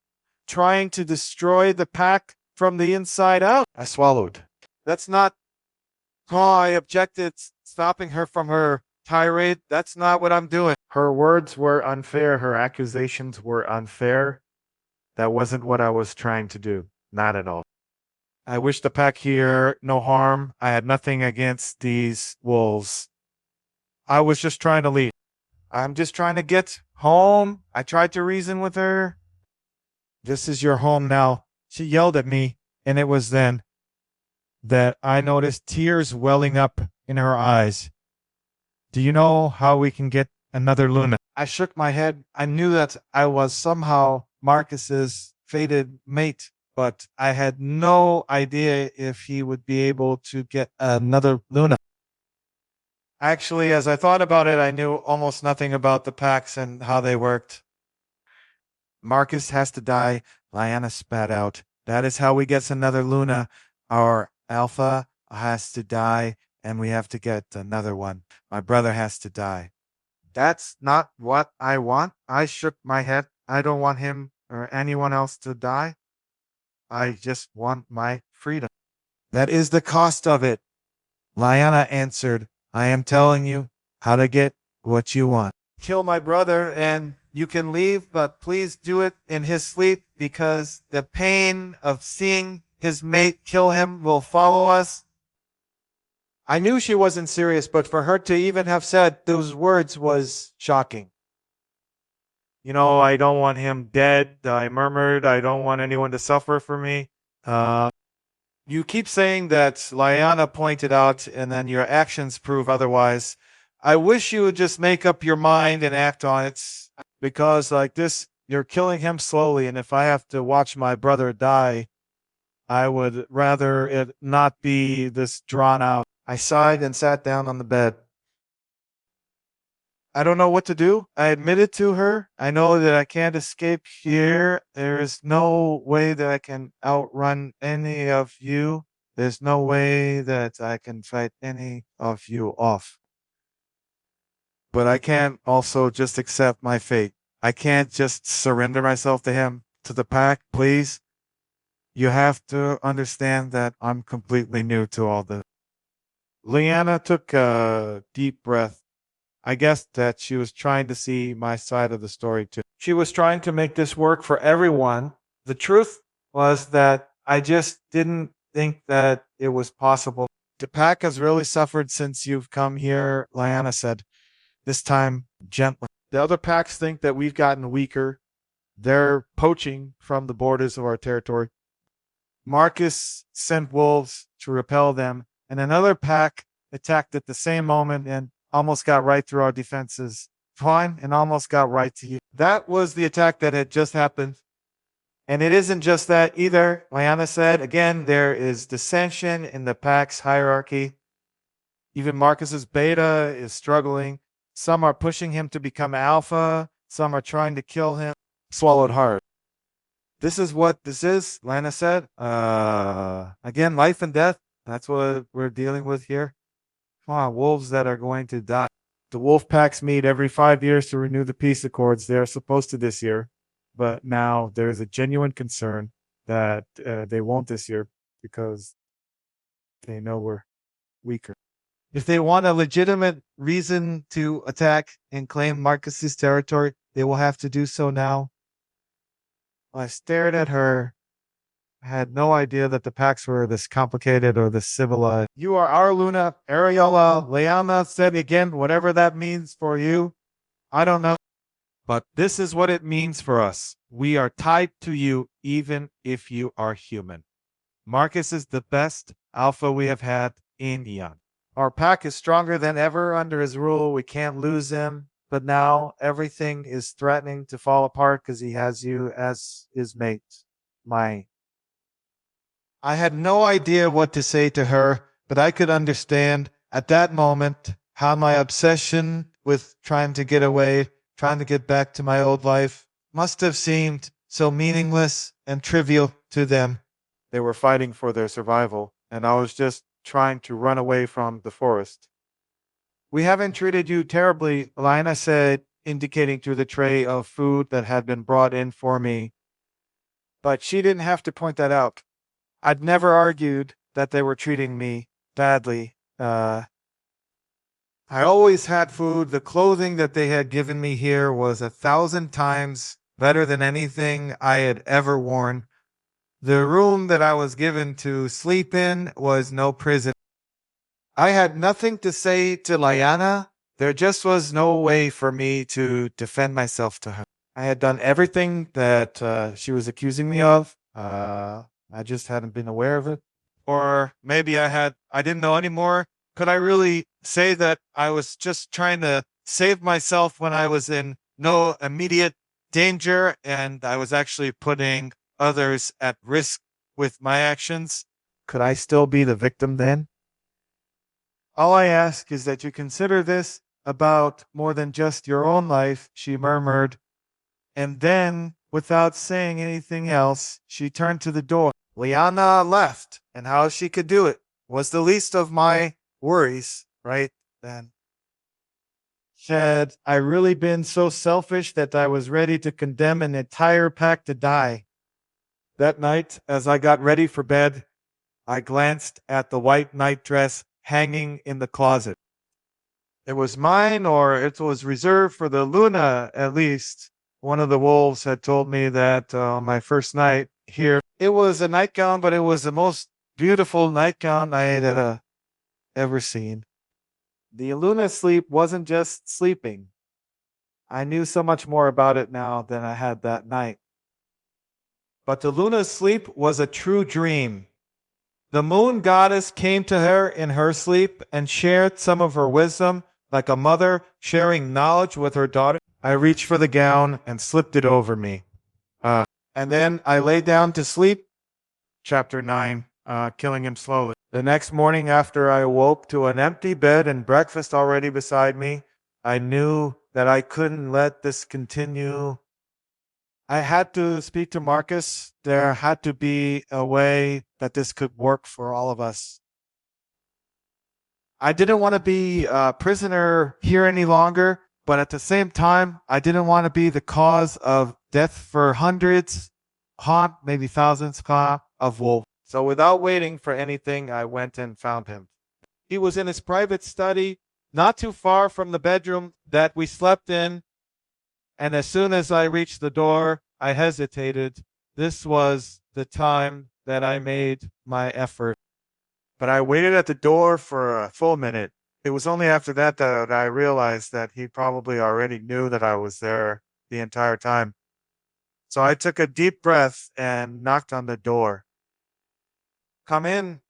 trying to destroy the pack from the inside out. I swallowed. That's not. Oh, I objected, stopping her from her tirade. That's not what I'm doing. Her words were unfair. Her accusations were unfair. That wasn't what I was trying to do. Not at all. I wish the pack here no harm. I had nothing against these wolves. I was just trying to leave. I'm just trying to get home. I tried to reason with her. This is your home now. She yelled at me, and it was then that I noticed tears welling up in her eyes. Do you know how we can get another Luna? I shook my head. I knew that I was somehow Marcus's fated mate, but I had no idea if he would be able to get another Luna. Actually, as I thought about it, I knew almost nothing about the packs and how they worked. Marcus has to die. Liana spat out. That is how we get another Luna. Our alpha has to die, and we have to get another one. My brother has to die. That's not what I want. I shook my head. I don't want him or anyone else to die. I just want my freedom. That is the cost of it. Liana answered, I am telling you how to get what you want. Kill my brother and you can leave, but please do it in his sleep because the pain of seeing his mate kill him will follow us. I knew she wasn't serious, but for her to even have said those words was shocking. You know, I don't want him dead. I murmured, I don't want anyone to suffer for me. You keep saying that Liana pointed out and then your actions prove otherwise. I wish you would just make up your mind and act on it because like this, you're killing him slowly. And if I have to watch my brother die, I would rather it not be this drawn out. I sighed and sat down on the bed. I don't know what to do. I admitted to her. I know that I can't escape here. There is no way that I can outrun any of you. There's no way that I can fight any of you off. But I can't also just accept my fate. I can't just surrender myself to him, to the pack, please. You have to understand that I'm completely new to all this. Liana took a deep breath. I guess that she was trying to see my side of the story too. She was trying to make this work for everyone. The truth was that I just didn't think that it was possible. The pack has really suffered since you've come here, Lyanna said, this time gently. The other packs think that we've gotten weaker. They're poaching from the borders of our territory. Marcus sent wolves to repel them, and another pack attacked at the same moment and almost got right through our defenses. Fine, and almost got right to you. That was the attack that had just happened. And it isn't just that either, Lyanna said. Again, there is dissension in the pack's hierarchy. Even Marcus's beta is struggling. Some are pushing him to become alpha. Some are trying to kill him. Swallowed hard. This is what this is, Lana said. Again, life and death. That's what we're dealing with here. Come on, wolves that are going to die. The wolf packs meet every 5 years to renew the peace accords. They're supposed to this year. But now there's a genuine concern that they won't this year because they know we're weaker. If they want a legitimate reason to attack and claim Marcus's territory, they will have to do so now. I stared at her. I had no idea that the packs were this complicated or this civilized. You are our Luna, Ariola, Leana said again, whatever that means for you. I don't know. But this is what it means for us. We are tied to you even if you are human. Marcus is the best alpha we have had in eon. Our pack is stronger than ever under his rule. We can't lose him. But now everything is threatening to fall apart because he has you as his mate. I had no idea what to say to her, but I could understand at that moment how my obsession with trying to get away, trying to get back to my old life, must have seemed so meaningless and trivial to them. They were fighting for their survival, and I was just trying to run away from the forest. We haven't treated you terribly, Lina said, indicating to the tray of food that had been brought in for me. But she didn't have to point that out. I'd never argued that they were treating me badly. I always had food. The clothing that they had given me here was 1,000 times better than anything I had ever worn. The room that I was given to sleep in was no prison. I had nothing to say to Lyanna. There just was no way for me to defend myself to her. I had done everything that she was accusing me of. I just hadn't been aware of it. Or maybe I didn't know anymore. Could I really say that I was just trying to save myself when I was in no immediate danger and I was actually putting others at risk with my actions? Could I still be the victim then? All I ask is that you consider this about more than just your own life, she murmured. And then, without saying anything else, she turned to the door. Liana left, and how she could do it was the least of my worries right then. Had I really been so selfish that I was ready to condemn an entire pack to die? That night, as I got ready for bed, I glanced at the white nightdress hanging in the closet. It was mine, or it was reserved for the Luna, at least. One of the wolves had told me that on my first night here, it was a nightgown, but it was the most beautiful nightgown I had ever seen. The Luna sleep wasn't just sleeping. I knew so much more about it now than I had that night. But the Luna's sleep was a true dream. The moon goddess came to her in her sleep and shared some of her wisdom, like a mother sharing knowledge with her daughter. I reached for the gown and slipped it over me. And then I lay down to sleep. Chapter 9, killing him slowly. The next morning after I awoke to an empty bed and breakfast already beside me, I knew that I couldn't let this continue. I had to speak to Marcus. There had to be a way that this could work for all of us. I didn't want to be a prisoner here any longer, but at the same time, I didn't want to be the cause of death for hundreds, maybe thousands of wolves. So without waiting for anything, I went and found him. He was in his private study, not too far from the bedroom that we slept in. And as soon as I reached the door, I hesitated. This was the time that I made my effort. But I waited at the door for a full minute. It was only after that that I realized that he probably already knew that I was there the entire time. So I took a deep breath and knocked on the door. Come in.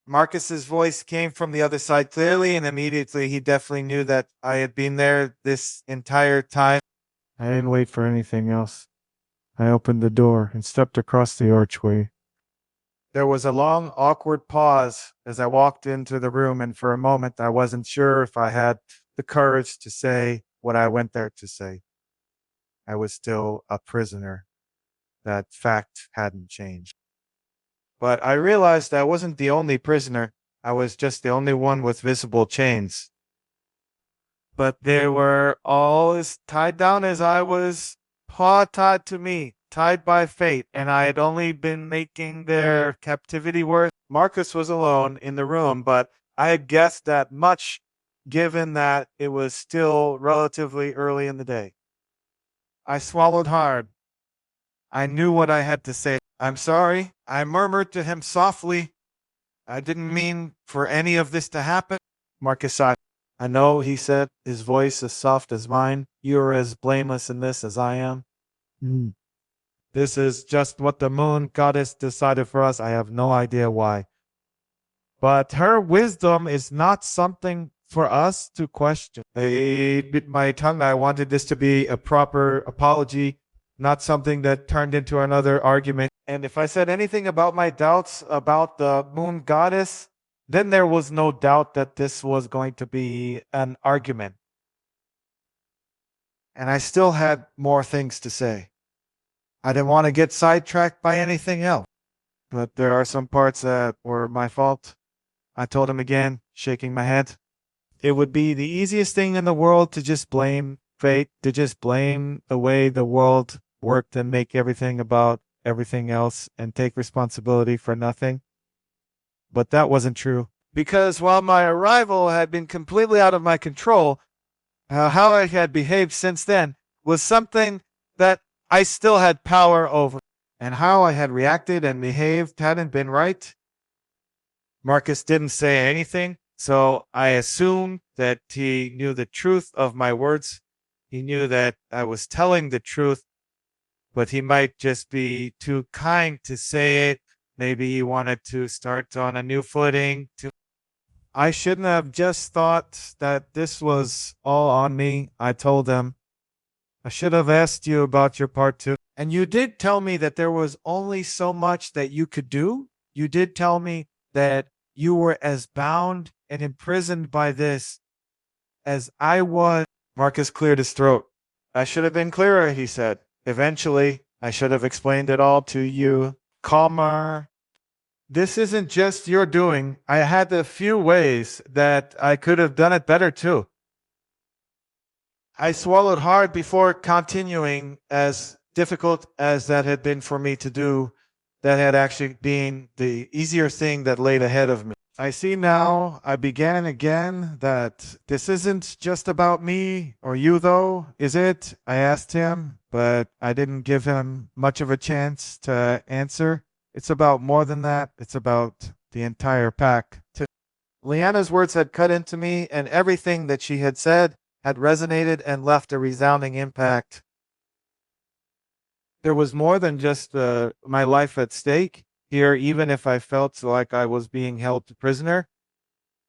Marcus's voice came from the other side clearly, and immediately he definitely knew that I had been there this entire time. I didn't wait for anything else. I opened the door and stepped across the archway. There was a long, awkward pause as I walked into the room, and for a moment I wasn't sure if I had the courage to say what I went there to say. I was still a prisoner. That fact hadn't changed. But I realized I wasn't the only prisoner. I was just the only one with visible chains. But they were all as tied down as I was, paw tied to me, tied by fate, and I had only been making their captivity worse. Marcus was alone in the room, but I had guessed that much given that it was still relatively early in the day. I swallowed hard. I knew what I had to say. I'm sorry, I murmured to him softly. I didn't mean for any of this to happen. Marcus sighed. I know, he said, his voice as soft as mine. You are as blameless in this as I am. This is just what the moon goddess decided for us. I have no idea why. But her wisdom is not something for us to question. I bit my tongue. I wanted this to be a proper apology, not something that turned into another argument. And if I said anything about my doubts about the moon goddess, then there was no doubt that this was going to be an argument. And I still had more things to say. I didn't want to get sidetracked by anything else. But there are some parts that were my fault. I told him again, shaking my head. It would be the easiest thing in the world to just blame fate, to just blame the way the world worked and make everything about everything else and take responsibility for nothing. But that wasn't true. Because while my arrival had been completely out of my control, how I had behaved since then was something that I still had power over. And how I had reacted and behaved hadn't been right. Marcus didn't say anything, so I assumed that he knew the truth of my words. He knew that I was telling the truth, but he might just be too kind to say it. Maybe he wanted to start on a new footing. I shouldn't have just thought that this was all on me. I told him. I should have asked you about your part too. And you did tell me that there was only so much that you could do. You did tell me that you were as bound and imprisoned by this as I was. Marcus cleared his throat. I should have been clearer, he said. Eventually, I should have explained it all to you. Calmer. This isn't just your doing. I had a few ways that I could have done it better too. I swallowed hard before continuing. As difficult as that had been for me to do, that had actually been the easier thing that laid ahead of me. I see now, I began again, that this isn't just about me or you though, is it? I asked him, but I didn't give him much of a chance to answer. It's about more than that. It's about the entire pack. Leanna's words had cut into me, and everything that she had said had resonated and left a resounding impact. There was more than just my life at stake here, even if I felt like I was being held prisoner.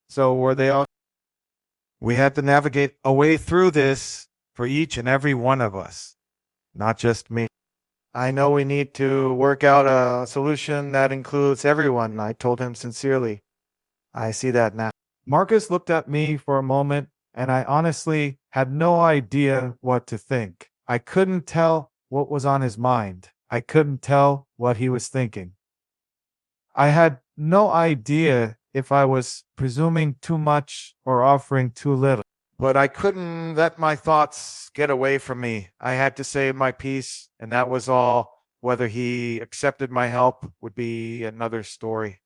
So were they all? We had to navigate a way through this for each and every one of us, not just me. I know we need to work out a solution that includes everyone, I told him sincerely. I see that now. Marcus looked at me for a moment, and I honestly had no idea what to think. I couldn't tell what was on his mind. I couldn't tell what he was thinking. I had no idea if I was presuming too much or offering too little. But I couldn't let my thoughts get away from me. I had to say my piece, and that was all. Whether he accepted my help would be another story.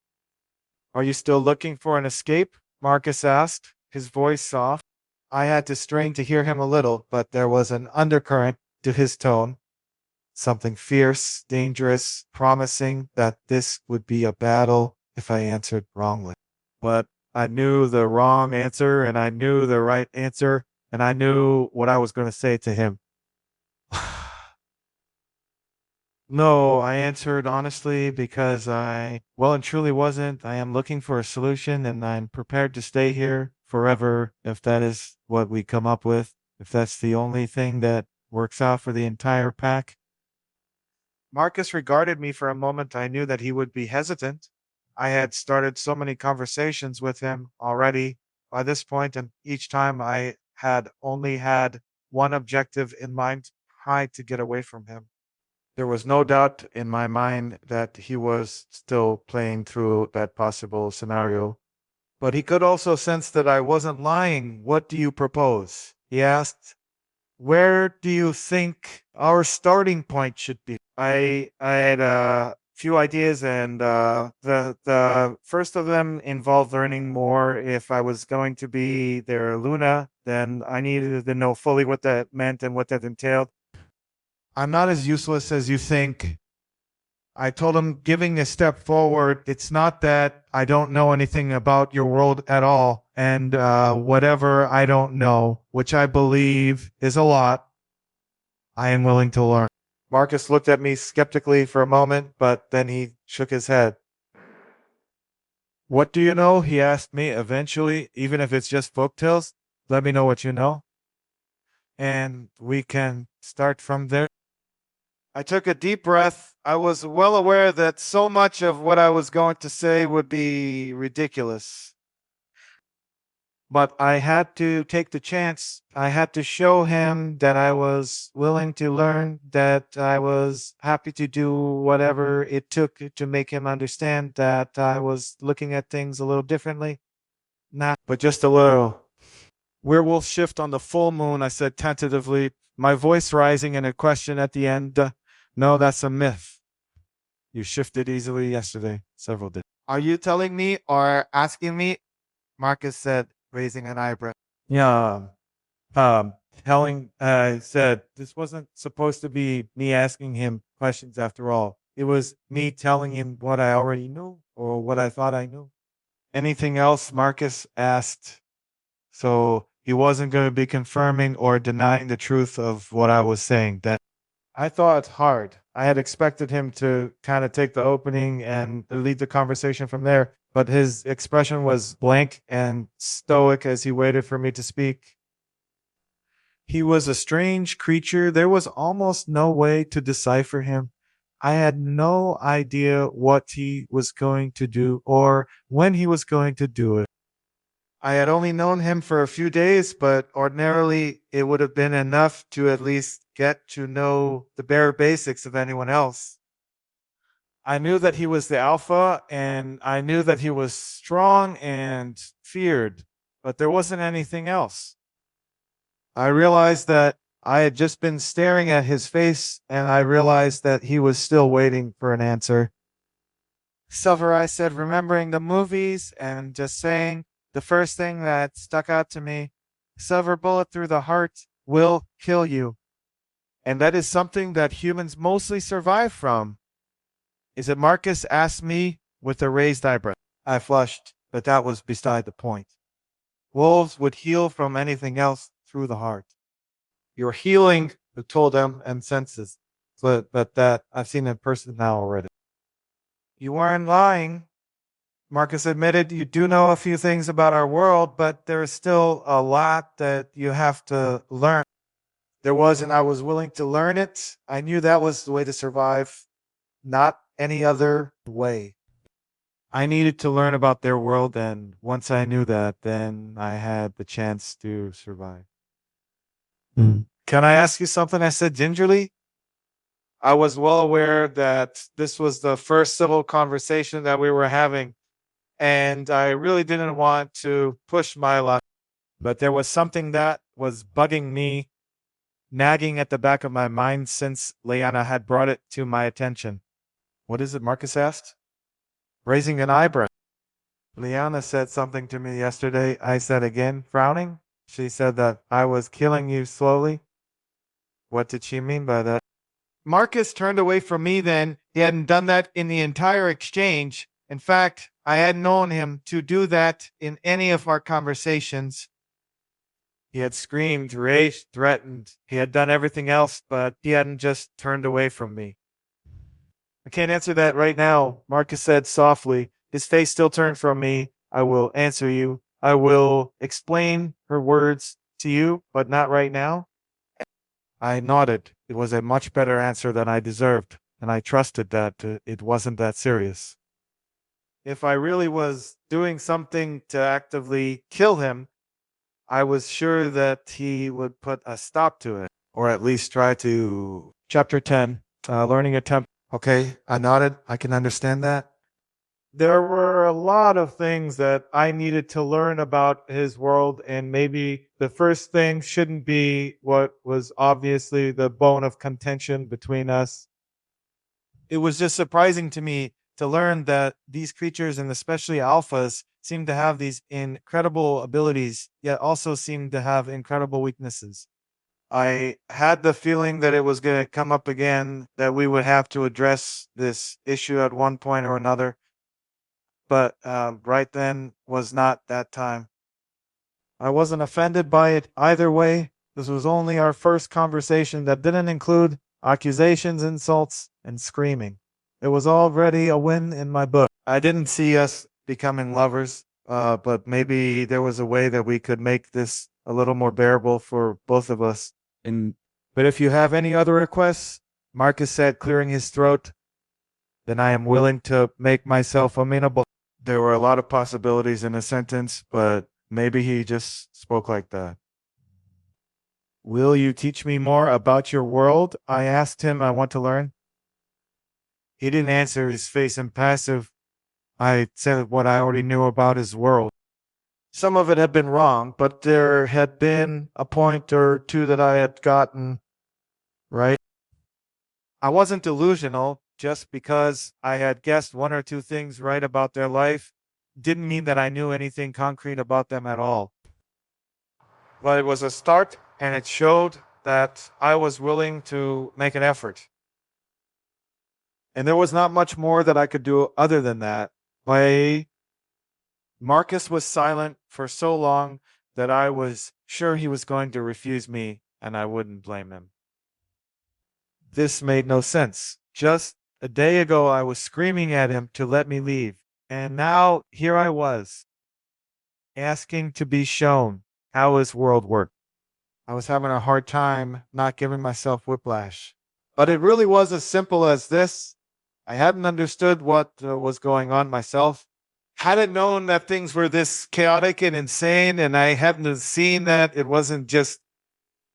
Are you still looking for an escape? Marcus asked, his voice soft. I had to strain to hear him a little, but there was an undercurrent to his tone. Something fierce, dangerous, promising that this would be a battle if I answered wrongly. But I knew the wrong answer and I knew the right answer and I knew what I was going to say to him. No, I answered honestly because I well and truly wasn't. I am looking for a solution and I'm prepared to stay here forever if that is what we come up with, if that's the only thing that works out for the entire pack. Marcus regarded me for a moment. I knew that he would be hesitant. I had started so many conversations with him already by this point, and each time I had only had one objective in mind, try to get away from him. There was no doubt in my mind that he was still playing through that possible scenario. But he could also sense that I wasn't lying. What do you propose? He asked. Where do you think our starting point should be? I had a few ideas, and the first of them involved learning more. If I was going to be their Luna, then I needed to know fully what that meant and what that entailed. I'm not as useless as you think. I told him, giving a step forward, it's not that I don't know anything about your world at all. And whatever I don't know, which I believe is a lot, I am willing to learn. Marcus looked at me skeptically for a moment, but then he shook his head. What do you know? He asked me eventually, even if it's just folktales. Let me know what you know. And we can start from there. I took a deep breath. I was well aware that so much of what I was going to say would be ridiculous. But I had to take the chance. I had to show him that I was willing to learn, that I was happy to do whatever it took to make him understand that I was looking at things a little differently. Not, but just a little. Werewolf shift on the full moon, I said tentatively, my voice rising in a question at the end. No, that's a myth. You shifted easily yesterday. Several did. Are you telling me or asking me? Marcus said, raising an eyebrow. Yeah. Um, telling, said, this wasn't supposed to be me asking him questions after all. It was me telling him what I already knew or what I thought I knew. Anything else? Marcus asked. So he wasn't going to be confirming or denying the truth of what I was saying. That I thought hard. I had expected him to kind of take the opening and lead the conversation from there, but his expression was blank and stoic as he waited for me to speak. He was a strange creature. There was almost no way to decipher him. I had no idea what he was going to do or when he was going to do it. I had only known him for a few days, but ordinarily it would have been enough to at least get to know the bare basics of anyone else. I knew that he was the alpha, and I knew that he was strong and feared, but there wasn't anything else. I realized that I had just been staring at his face, and I realized that he was still waiting for an answer. Silver, I said, remembering the movies and just saying, the first thing that stuck out to me, silver bullet through the heart will kill you. And that is something that humans mostly survive from. Is it? Marcus asked me with a raised eyebrow. I flushed, but that was beside the point. Wolves would heal from anything else through the heart. You're healing, I told them, and senses. But that I've seen in person now already. You weren't lying. Marcus admitted, you do know a few things about our world, but there is still a lot that you have to learn. There was, and I was willing to learn it. I knew that was the way to survive, not any other way. I needed to learn about their world, and once I knew that, then I had the chance to survive. Can I ask you something? I said gingerly. I was well aware that this was the first civil conversation that we were having, and I really didn't want to push my luck. But there was something that was bugging me, nagging at the back of my mind since Leanna had brought it to my attention. What is it? Marcus asked, raising an eyebrow. Leanna said something to me yesterday. I said again, frowning. She said that I was killing you slowly. What did she mean by that? Marcus turned away from me then. He hadn't done that in the entire exchange. In fact, I had known him to do that in any of our conversations. He had screamed, raged, threatened. He had done everything else, but he hadn't just turned away from me. I can't answer that right now, Marcus said softly, his face still turned from me. I will answer you. I will explain her words to you, but not right now. I nodded. It was a much better answer than I deserved, and I trusted that it wasn't that serious. If I really was doing something to actively kill him, I was sure that he would put a stop to it, or at least try to. Chapter 10, Learning Attempt. Okay, I nodded. I can understand that. There were a lot of things that I needed to learn about his world, and maybe the first thing shouldn't be what was obviously the bone of contention between us. It was just surprising to me to learn that these creatures, and especially alphas, seem to have these incredible abilities, yet also seem to have incredible weaknesses. I had the feeling that it was going to come up again, that we would have to address this issue at one point or another. But right then was not that time. I wasn't offended by it either way. This was only our first conversation that didn't include accusations, insults, and screaming. It was already a win in my book. I didn't see us becoming lovers, but maybe there was a way that we could make this a little more bearable for both of us. But if you have any other requests, Marcus said, clearing his throat, then I am willing to make myself amenable. There were a lot of possibilities in a sentence, but maybe he just spoke like that. Will you teach me more about your world? I asked him. I want to learn. He didn't answer, his face impassive. I said what I already knew about his world. Some of it had been wrong, but there had been a point or two that I had gotten right. I wasn't delusional. Just because I had guessed one or two things right about their life didn't mean that I knew anything concrete about them at all. But it was a start, and it showed that I was willing to make an effort. And there was not much more that I could do other than that. Marcus was silent for so long that I was sure he was going to refuse me, and I wouldn't blame him. This made no sense. Just a day ago, I was screaming at him to let me leave, and now here I was, asking to be shown how his world worked. I was having a hard time not giving myself whiplash. But it really was as simple as this. I hadn't understood what was going on myself. Hadn't known that things were this chaotic and insane, and I hadn't seen that it wasn't just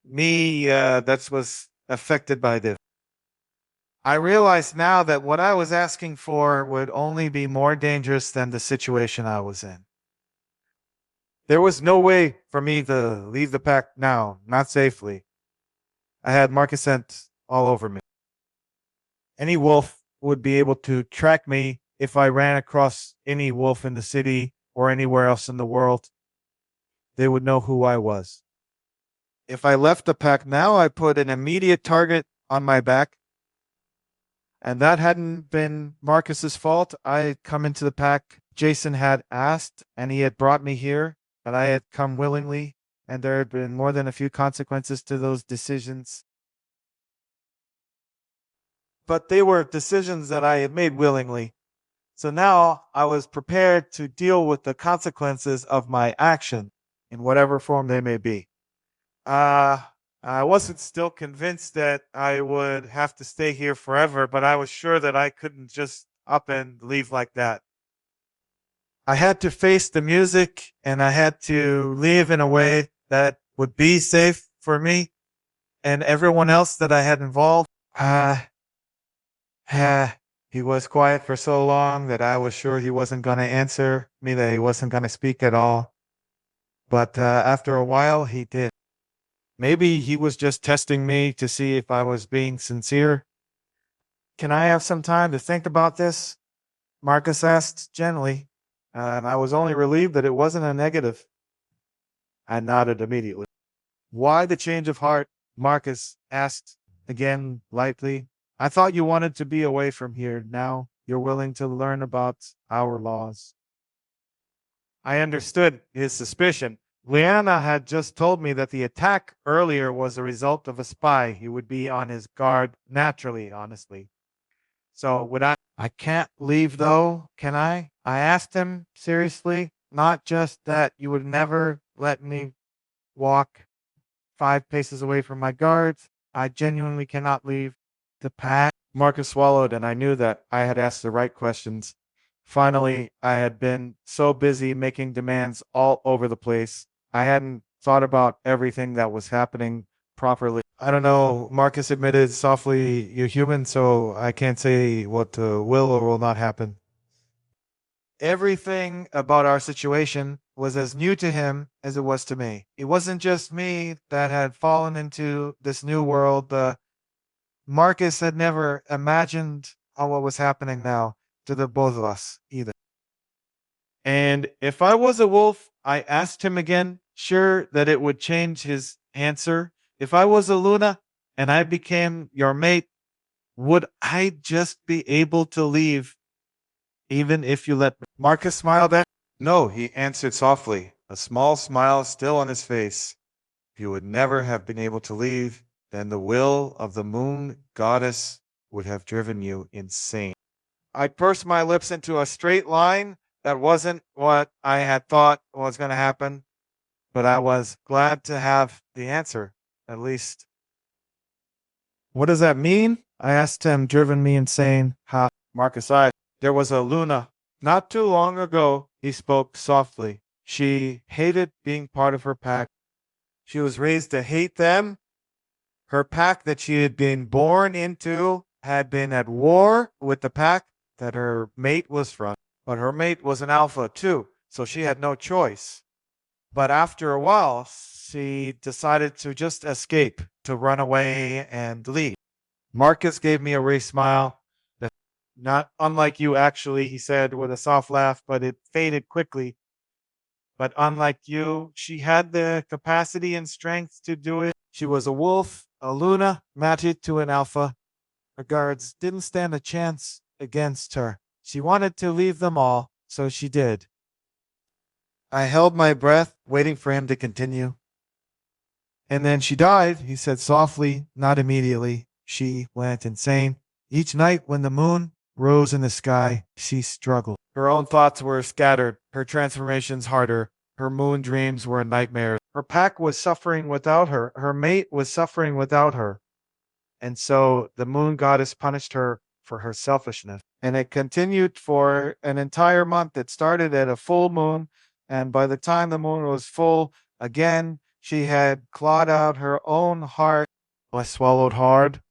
me that was affected by this. I realized now that what I was asking for would only be more dangerous than the situation I was in. There was no way for me to leave the pack now, not safely. I had Marcus scent all over me. Any wolf would be able to track me if I ran across any wolf in the city or anywhere else in the world. They would know who I was. If I left the pack now, I put an immediate target on my back. And that hadn't been Marcus's fault. I had come into the pack. Jason had asked, and he had brought me here, but I had come willingly, and there had been more than a few consequences to those decisions. But they were decisions that I had made willingly. So now I was prepared to deal with the consequences of my action, in whatever form they may be. I wasn't still convinced that I would have to stay here forever, but I was sure that I couldn't just up and leave like that. I had to face the music, and I had to leave in a way that would be safe for me and everyone else that I had involved. He was quiet for so long that I was sure he wasn't going to answer me, that he wasn't going to speak at all. But after a while, he did. Maybe he was just testing me to see if I was being sincere. Can I have some time to think about this? Marcus asked gently, and I was only relieved that it wasn't a negative. I nodded immediately. Why the change of heart? Marcus asked again lightly. I thought you wanted to be away from here. Now you're willing to learn about our laws. I understood his suspicion. Liana had just told me that the attack earlier was a result of a spy. He would be on his guard naturally, honestly. So would I can't leave though, can I? I asked him seriously, not just that you would never let me walk 5 paces away from my guards. I genuinely cannot leave the pack. Marcus swallowed, and I knew that I had asked the right questions. Finally, I had been so busy making demands all over the place. I hadn't thought about everything that was happening properly. I don't know, Marcus admitted softly, you're human, so I can't say what will or will not happen. Everything about our situation was as new to him as it was to me. It wasn't just me that had fallen into this new world. Marcus had never imagined what was happening now to the both of us either. And if I was a wolf, I asked him again, sure that it would change his answer. If I was a Luna and I became your mate, would I just be able to leave even if you let me? Marcus smiled at me. No, he answered softly, a small smile still on his face. If you would never have been able to leave, then the will of the moon goddess would have driven you insane. I pursed my lips into a straight line. That wasn't what I had thought was going to happen, but I was glad to have the answer, at least. What does that mean? I asked him, driven me insane. Ha, Marcus sighed. There was a Luna. Not too long ago, he spoke softly. She hated being part of her pack. She was raised to hate them. Her pack that she had been born into had been at war with the pack that her mate was from. But her mate was an alpha too, so she had no choice. But after a while, she decided to just escape, to run away and leave. Marcus gave me a wry smile. Not unlike you, actually, he said with a soft laugh, but it faded quickly. But unlike you, she had the capacity and strength to do it. She was a wolf, a Luna, matched to an alpha. Her guards didn't stand a chance against her. She wanted to leave them all, so she did. I held my breath, waiting for him to continue. And then she died, he said softly, not immediately. She went insane. Each night when the moon rose in the sky, she struggled. Her own thoughts were scattered, her transformations harder, her moon dreams were nightmares. Her pack was suffering without her, her mate was suffering without her. And so the moon goddess punished her for her selfishness. And it continued for an entire month. It started at a full moon, and by the time the moon was full again, she had clawed out her own heart. I swallowed hard.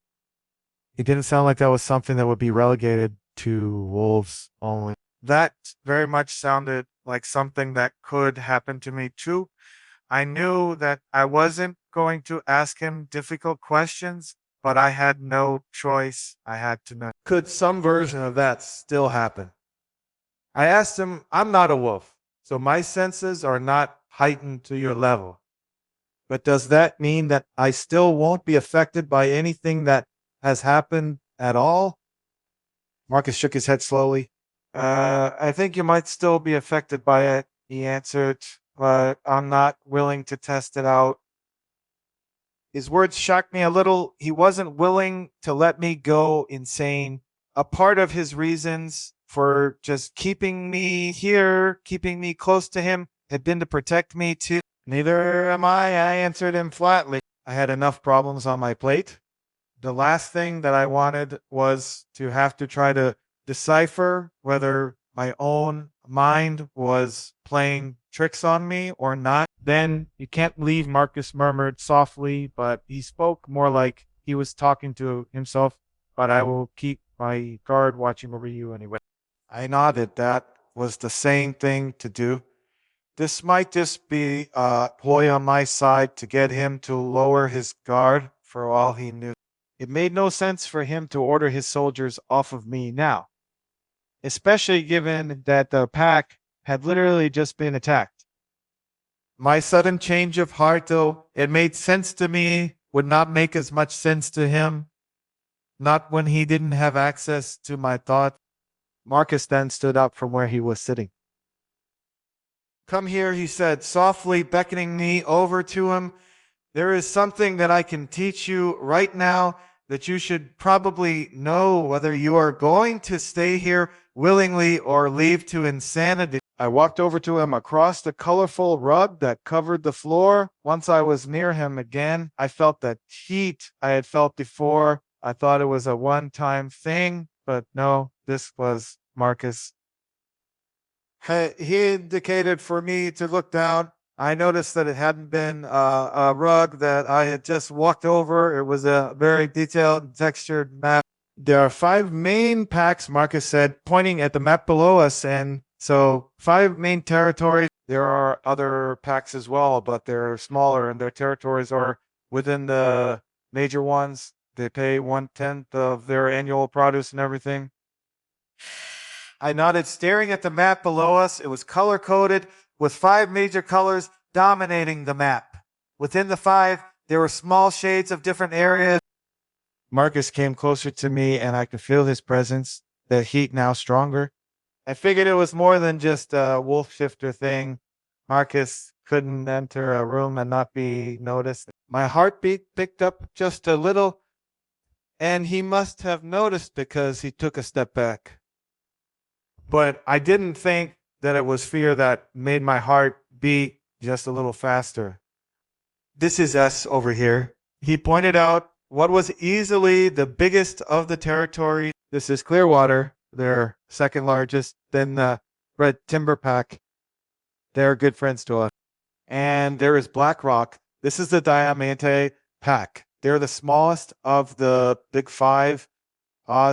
It didn't sound like that was something that would be relegated to wolves only. That very much sounded like something that could happen to me too. I knew that I wasn't going to ask him difficult questions, but I had no choice. I had to know. Could some version of that still happen? I asked him, I'm not a wolf, so my senses are not heightened to your level. But does that mean that I still won't be affected by anything that has happened at all? Marcus shook his head slowly. I think you might still be affected by it, he answered, but I'm not willing to test it out. His words shocked me a little. He wasn't willing to let me go insane. A part of his reasons for just keeping me here, keeping me close to him, had been to protect me too. Neither am I answered him flatly. I had enough problems on my plate. The last thing that I wanted was to have to try to decipher whether my own mind was playing tricks on me or not. Then you can't leave, Marcus murmured softly, but he spoke more like he was talking to himself. But I will keep my guard watching over you anyway. I nodded. That was the same thing to do. This might just be a ploy on my side to get him to lower his guard for all he knew. It made no sense for him to order his soldiers off of me now, especially given that the pack had literally just been attacked. My sudden change of heart, though, it made sense to me, would not make as much sense to him. Not when he didn't have access to my thoughts. Marcus then stood up from where he was sitting. "Come here," he said, softly beckoning me over to him. "There is something that I can teach you right now that you should probably know whether you are going to stay here willingly or leave to insanity." I walked over to him across the colorful rug that covered the floor. Once I was near him again, I felt that heat I had felt before. I thought it was a one-time thing, but no, this was Marcus. He indicated for me to look down. I noticed that it hadn't been a rug that I had just walked over. It was a very detailed, textured map. "There are 5 main packs," Marcus said, pointing at the map below us. And so 5 main territories. There are other packs as well, but they're smaller and their territories are within the major ones. They pay 1/10 of their annual produce and everything. I nodded, staring at the map below us. It was color-coded with 5 major colors dominating the map. Within the 5, there were small shades of different areas. Marcus came closer to me, and I could feel his presence, the heat now stronger. I figured it was more than just a wolf shifter thing. Marcus couldn't enter a room and not be noticed. My heartbeat picked up just a little, and he must have noticed because he took a step back. But I didn't think that it was fear that made my heart beat just a little faster. "This is us over here." He pointed out what was easily the biggest of the territory. "This is Clearwater, their second largest, then the Red Timber Pack. They're good friends to us. And there is Black Rock. This is the Diamante Pack. They're the smallest of the big 5,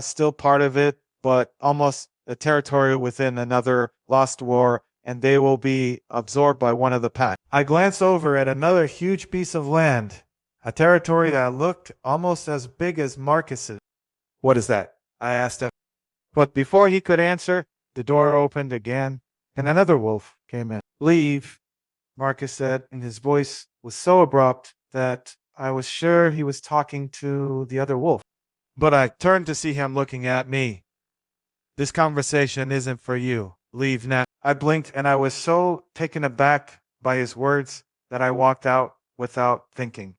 still part of it, but almost a territory within another lost war, and they will be absorbed by one of the pack." I glanced over at another huge piece of land, a territory that looked almost as big as Marcus's. "What is that?" I asked him. But before he could answer, the door opened again, and another wolf came in. "Leave," Marcus said, and his voice was so abrupt that I was sure he was talking to the other wolf. But I turned to see him looking at me. "This conversation isn't for you. Leave now." I blinked, and I was so taken aback by his words that I walked out without thinking.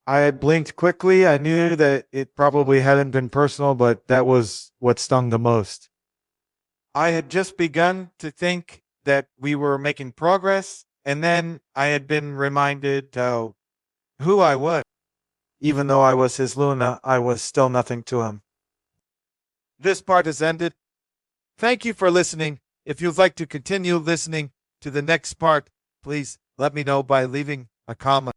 I had blinked quickly. I knew that it probably hadn't been personal, but that was what stung the most. I had just begun to think that we were making progress, and then I had been reminded who I was. Even though I was his Luna, I was still nothing to him. This part has ended. Thank you for listening. If you'd like to continue listening to the next part, please let me know by leaving a comment.